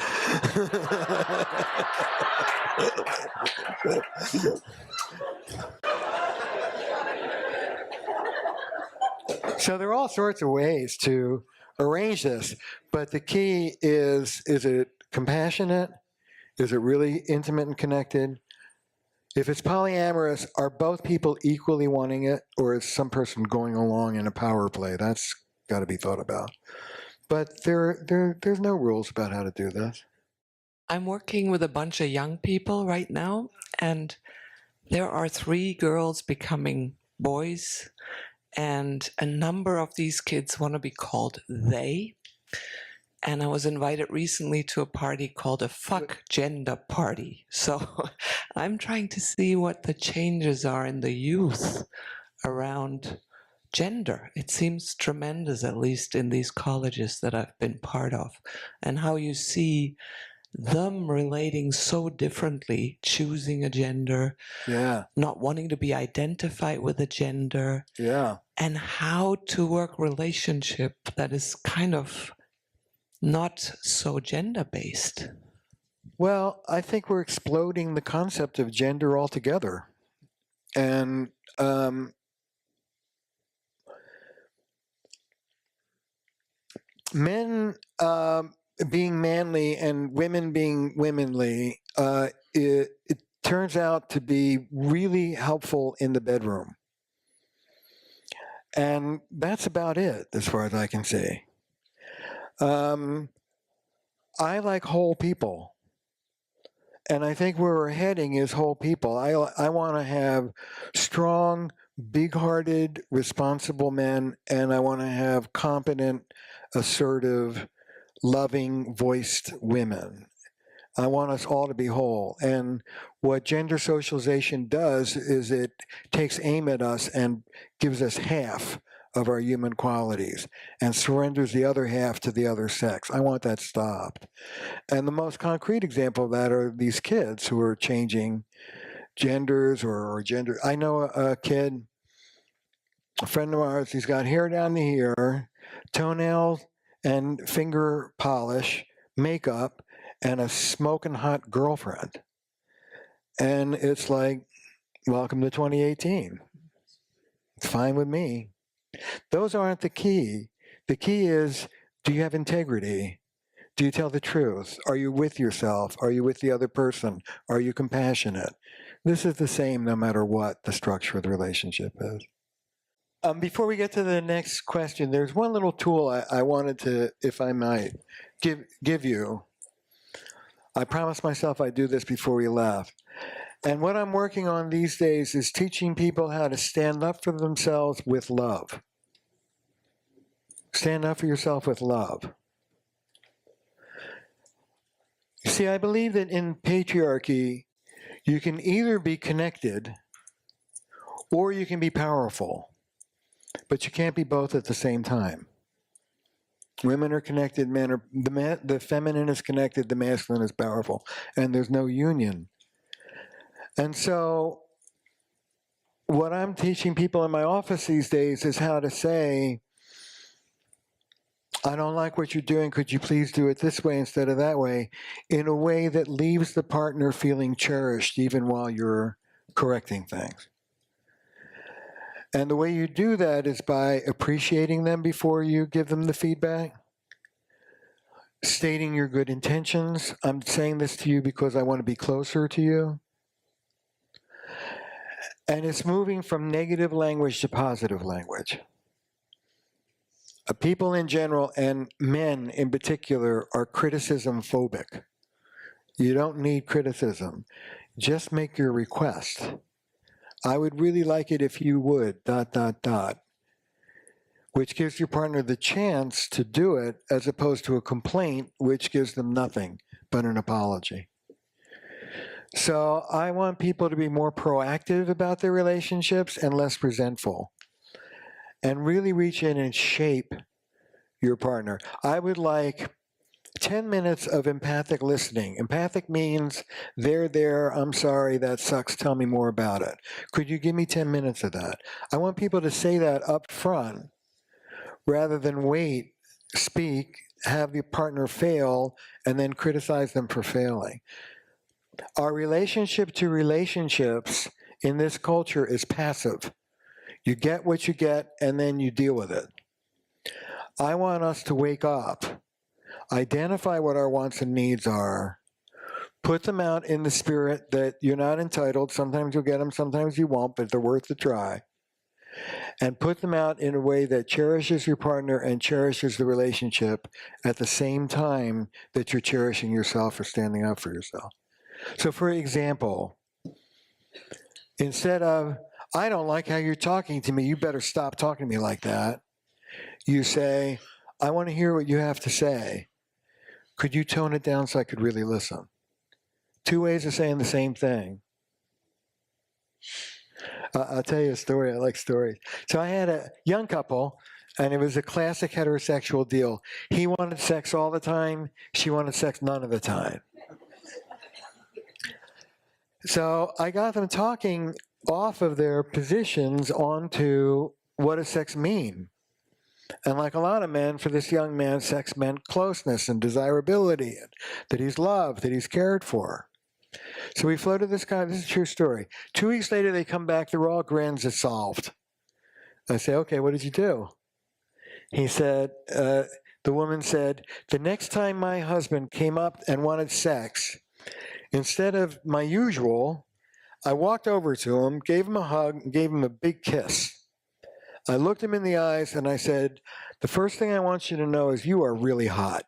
Speaker 2: So there are all sorts of ways to arrange this, but the key is it compassionate? Is it really intimate and connected? If it's polyamorous, are both people equally wanting it, or is some person going along in a power play? That's got to be thought about. But there's no rules about how to do this.
Speaker 7: I'm working with a bunch of young people right now, and there are 3 girls becoming boys, and a number of these kids want to be called they. And I was invited recently to a party called a fuck gender party. So I'm trying to see what the changes are in the youth around gender. It seems tremendous, at least in these colleges that I've been part of, and how you see them relating so differently, choosing a gender,
Speaker 2: Yeah,
Speaker 7: not wanting to be identified with a gender,
Speaker 2: yeah.
Speaker 7: and how to work relationship that is kind of not so gender-based.
Speaker 2: Well, I think we're exploding the concept of gender altogether. And men being manly and women being womanly, it turns out to be really helpful in the bedroom. And that's about it, as far as I can see. I like whole people. And I think where we're heading is whole people. I want to have strong, big-hearted, responsible men, and I want to have competent, assertive, loving, voiced women. I want us all to be whole. And what gender socialization does is it takes aim at us and gives us half of our human qualities and surrenders the other half to the other sex. I want that stopped. And the most concrete example of that are these kids who are changing genders or gender. I know a kid, a friend of ours, he's got hair down to here, toenails and finger polish, makeup, and a smoking hot girlfriend. And it's like, welcome to 2018. It's fine with me. Those aren't the key. The key is, do you have integrity? Do you tell the truth? Are you with yourself? Are you with the other person? Are you compassionate? This is the same no matter what the structure of the relationship is. Before we get to the next question, there's one little tool I wanted to, if I might, give you. I promised myself I'd do this before we left. And what I'm working on these days is teaching people how to stand up for themselves with love. Stand up for yourself with love. You see, I believe that in patriarchy, you can either be connected or you can be powerful, but you can't be both at the same time. Women are connected, men are, the feminine is connected, the masculine is powerful, and there's no union. And so what I'm teaching people in my office these days is how to say, I don't like what you're doing, could you please do it this way instead of that way, in a way that leaves the partner feeling cherished even while you're correcting things. And the way you do that is by appreciating them before you give them the feedback, stating your good intentions. I'm saying this to you because I want to be closer to you. And it's moving from negative language to positive language. People in general, and men in particular, are criticism phobic. You don't need criticism. Just make your request. I would really like it if you would, ... which gives your partner the chance to do it as opposed to a complaint, which gives them nothing but an apology. So I want people to be more proactive about their relationships and less resentful, and really reach in and shape your partner. I would like 10 minutes of empathic listening. Empathic means, they're there, I'm sorry, that sucks, tell me more about it. Could you give me 10 minutes of that? I want people to say that up front rather than wait, speak, have the partner fail, and then criticize them for failing. Our relationship to relationships in this culture is passive. You get what you get, and then you deal with it. I want us to wake up, identify what our wants and needs are, put them out in the spirit that you're not entitled. Sometimes you'll get them, sometimes you won't, but they're worth a try. and put them out in a way that cherishes your partner and cherishes the relationship at the same time that you're cherishing yourself or standing up for yourself. So for example, instead of, I don't like how you're talking to me, you better stop talking to me like that, you say, I want to hear what you have to say. Could you tone it down so I could really listen? Two ways of saying the same thing. I'll tell you a story. I like stories. So I had a young couple, and it was a classic heterosexual deal. He wanted sex all the time. She wanted sex none of the time. So I got them talking off of their positions onto what does sex mean. And like a lot of men, for this young man, sex meant closeness and desirability, and that he's loved, that he's cared for. So we floated this guy, this is a true story. 2 weeks later, they come back, they're all grins, it's solved. I say, okay, what did you do? He said, the woman said, the next time my husband came up and wanted sex, instead of my usual, I walked over to him, gave him a hug, and gave him a big kiss. I looked him in the eyes and I said, the first thing I want you to know is you are really hot.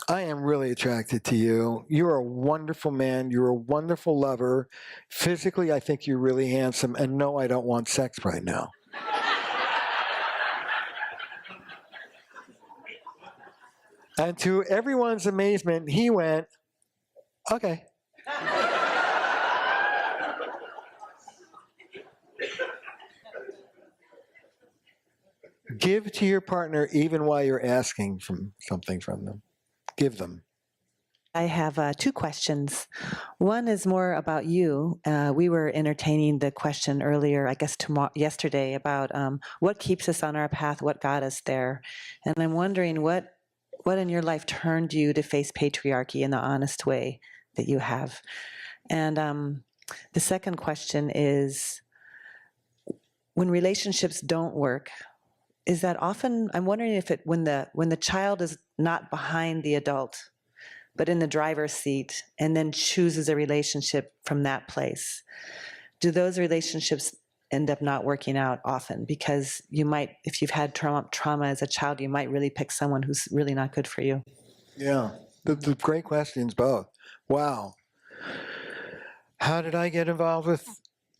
Speaker 2: I am really attracted to you. You're a wonderful man. You're a wonderful lover. Physically, I think you're really handsome. And no, I don't want sex right now. And to everyone's amazement, he went, okay. Give to your partner even while you're asking something from them. Give them.
Speaker 8: I have two questions. One is more about you. We were entertaining the question earlier, I guess yesterday, about what keeps us on our path, what got us there. And I'm wondering what in your life turned you to face patriarchy in the honest way that you have. And the second question is, when relationships don't work, is that often, I'm wondering if when the child is not behind the adult, but in the driver's seat, and then chooses a relationship from that place, do those relationships end up not working out often? Because you might, if you've had trauma as a child, you might really pick someone who's really not good for you.
Speaker 2: Yeah, the great questions both. Wow. How did I get involved with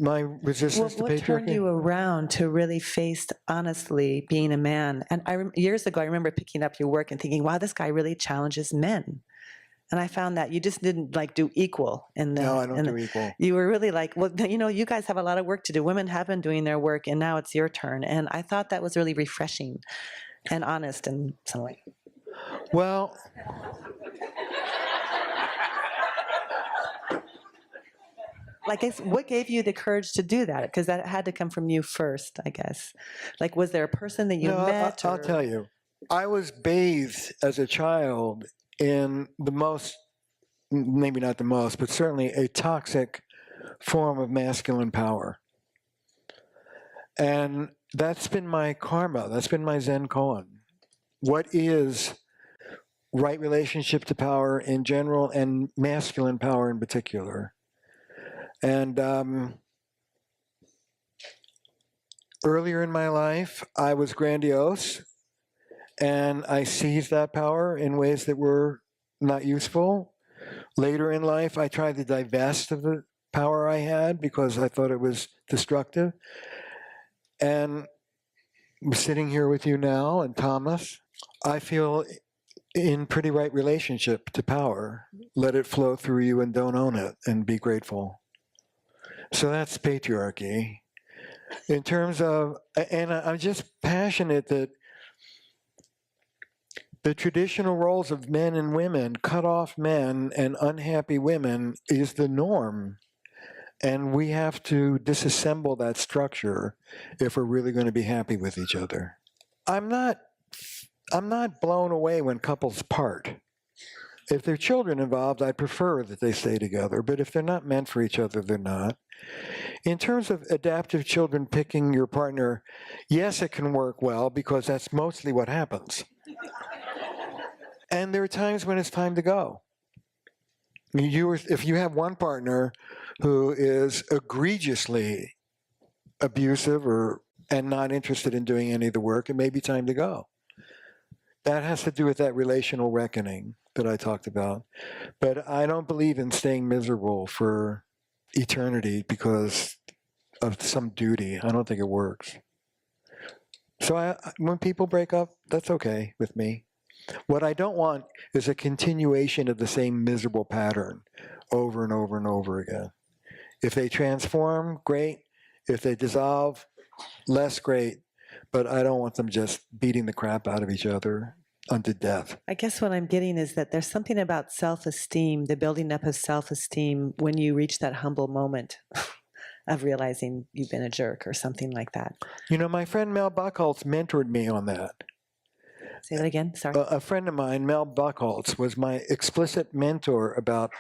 Speaker 2: my resistance to patriarchy?
Speaker 8: What turned you around to really face, honestly, being a man? And years ago, I remember picking up your work and thinking, wow, this guy really challenges men. And I found that you just didn't do equal.
Speaker 2: No, I don't do equal.
Speaker 8: You were really like, well, you guys have a lot of work to do. Women have been doing their work, and now it's your turn. And I thought that was really refreshing and honest in some way.
Speaker 2: Well,
Speaker 8: what gave you the courage to do that? Because that had to come from you first, I guess. Like, was there a person that you met?
Speaker 2: I'll tell you. I was bathed as a child in the most, maybe not the most, but certainly a toxic form of masculine power. And that's been my karma. That's been my Zen koan. What is right relationship to power in general and masculine power in particular? And earlier in my life, I was grandiose, and I seized that power in ways that were not useful. Later in life, I tried to divest of the power I had because I thought it was destructive. And I'm sitting here with you now, and Thomas, I feel in pretty right relationship to power. Let it flow through you and don't own it, and be grateful. So that's patriarchy. In terms of, and I'm just passionate that the traditional roles of men and women, cut off men and unhappy women, is the norm. And we have to disassemble that structure if we're really going to be happy with each other. I'm not blown away when couples part. If there are children involved, I prefer that they stay together. But if they're not meant for each other, they're not. In terms of adaptive children picking your partner, yes, it can work well because that's mostly what happens. And there are times when it's time to go. If you have one partner who is egregiously abusive and not interested in doing any of the work, it may be time to go. That has to do with that relational reckoning that I talked about. But I don't believe in staying miserable for eternity because of some duty. I don't think it works. So when people break up, that's okay with me. What I don't want is a continuation of the same miserable pattern over and over and over again. If they transform, great. If they dissolve, less great. But I don't want them just beating the crap out of each other unto death.
Speaker 8: I guess what I'm getting is that there's something about self-esteem, the building up of self-esteem, when you reach that humble moment of realizing you've been a jerk or something like that.
Speaker 2: You know, my friend Mel Buchholz mentored me on that.
Speaker 8: Say that again, sorry.
Speaker 2: A friend of mine, Mel Buchholz, was my explicit mentor about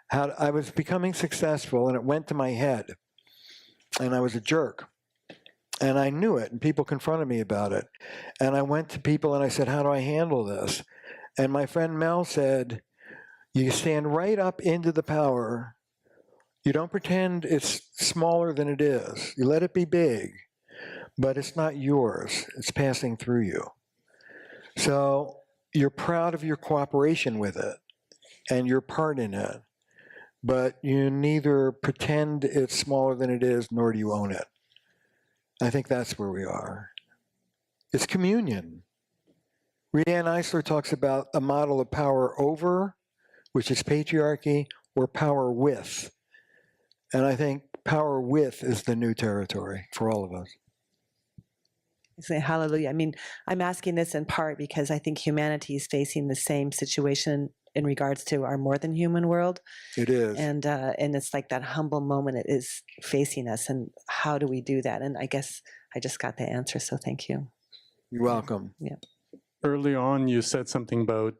Speaker 2: how I was becoming successful, and it went to my head, and I was a jerk. And I knew it, and people confronted me about it. And I went to people and I said, how do I handle this? And my friend Mel said, you stand right up into the power. You don't pretend it's smaller than it is. You let it be big, but it's not yours. It's passing through you. So you're proud of your cooperation with it and your part in it, but you neither pretend it's smaller than it is, nor do you own it. I think that's where we are. It's communion. Rianne Eisler talks about a model of power over, which is patriarchy, or power with. And I think power with is the new territory for all of us.
Speaker 8: Say hallelujah. I mean, I'm asking this in part because I think humanity is facing the same situation in regards to our more than human world.
Speaker 2: It is.
Speaker 8: And it's like that humble moment it is facing us. And how do we do that? And I guess I just got the answer. So thank you.
Speaker 2: You're welcome.
Speaker 8: Yeah.
Speaker 9: Early on, you said something about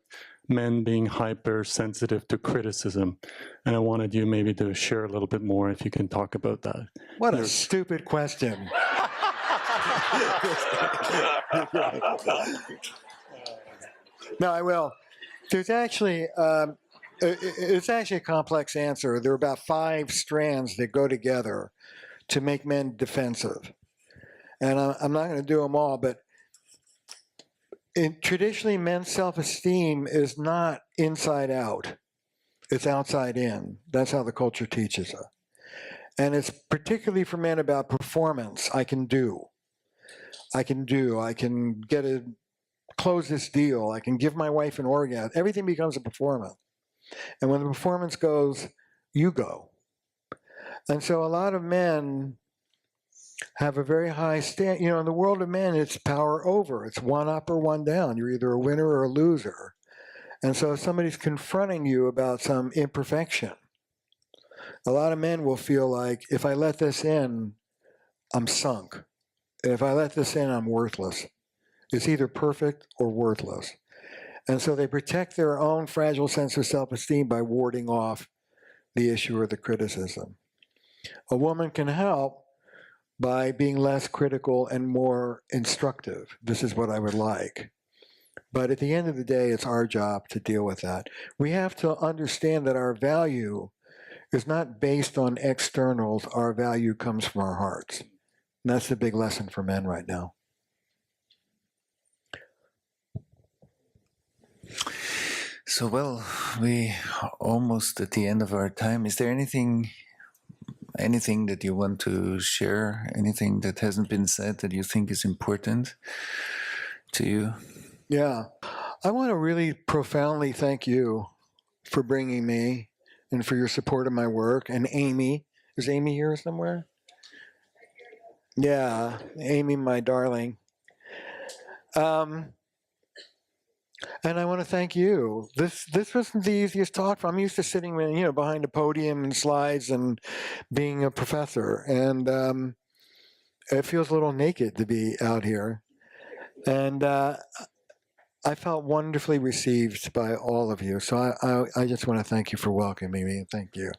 Speaker 9: men being hypersensitive to criticism. And I wanted you maybe to share a little bit more if you can talk about that.
Speaker 2: What a stupid question. No, I will. There's actually, it's actually a complex answer. There are about 5 strands that go together to make men defensive. And I'm not going to do them all, but traditionally men's self-esteem is not inside out. It's outside in. That's how the culture teaches it. And it's particularly for men about performance. I can close this deal. I can give my wife an orgasm. Everything becomes a performance. And when the performance goes, you go. And so a lot of men have a very high stand. You know, in the world of men, it's power over. It's one up or one down. You're either a winner or a loser. And so if somebody's confronting you about some imperfection, a lot of men will feel like, if I let this in, I'm sunk. And if I let this in, I'm worthless. It's either perfect or worthless. And so they protect their own fragile sense of self-esteem by warding off the issue or the criticism. A woman can help by being less critical and more instructive. This is what I would like. But at the end of the day, it's our job to deal with that. We have to understand that our value is not based on externals. Our value comes from our hearts. And that's the big lesson for men right now.
Speaker 1: So, well, we almost at the end of our time. Is there anything that you want to share? Anything that hasn't been said that you think is important to you?
Speaker 2: Yeah. I want to really profoundly thank you for bringing me and for your support of my work. And Amy. Is Amy here somewhere? Yeah, Amy, my darling. And I want to thank you. This wasn't the easiest talk. I'm used to sitting, behind a podium and slides and being a professor, and it feels a little naked to be out here. And I felt wonderfully received by all of you. So I just want to thank you for welcoming me. Thank you.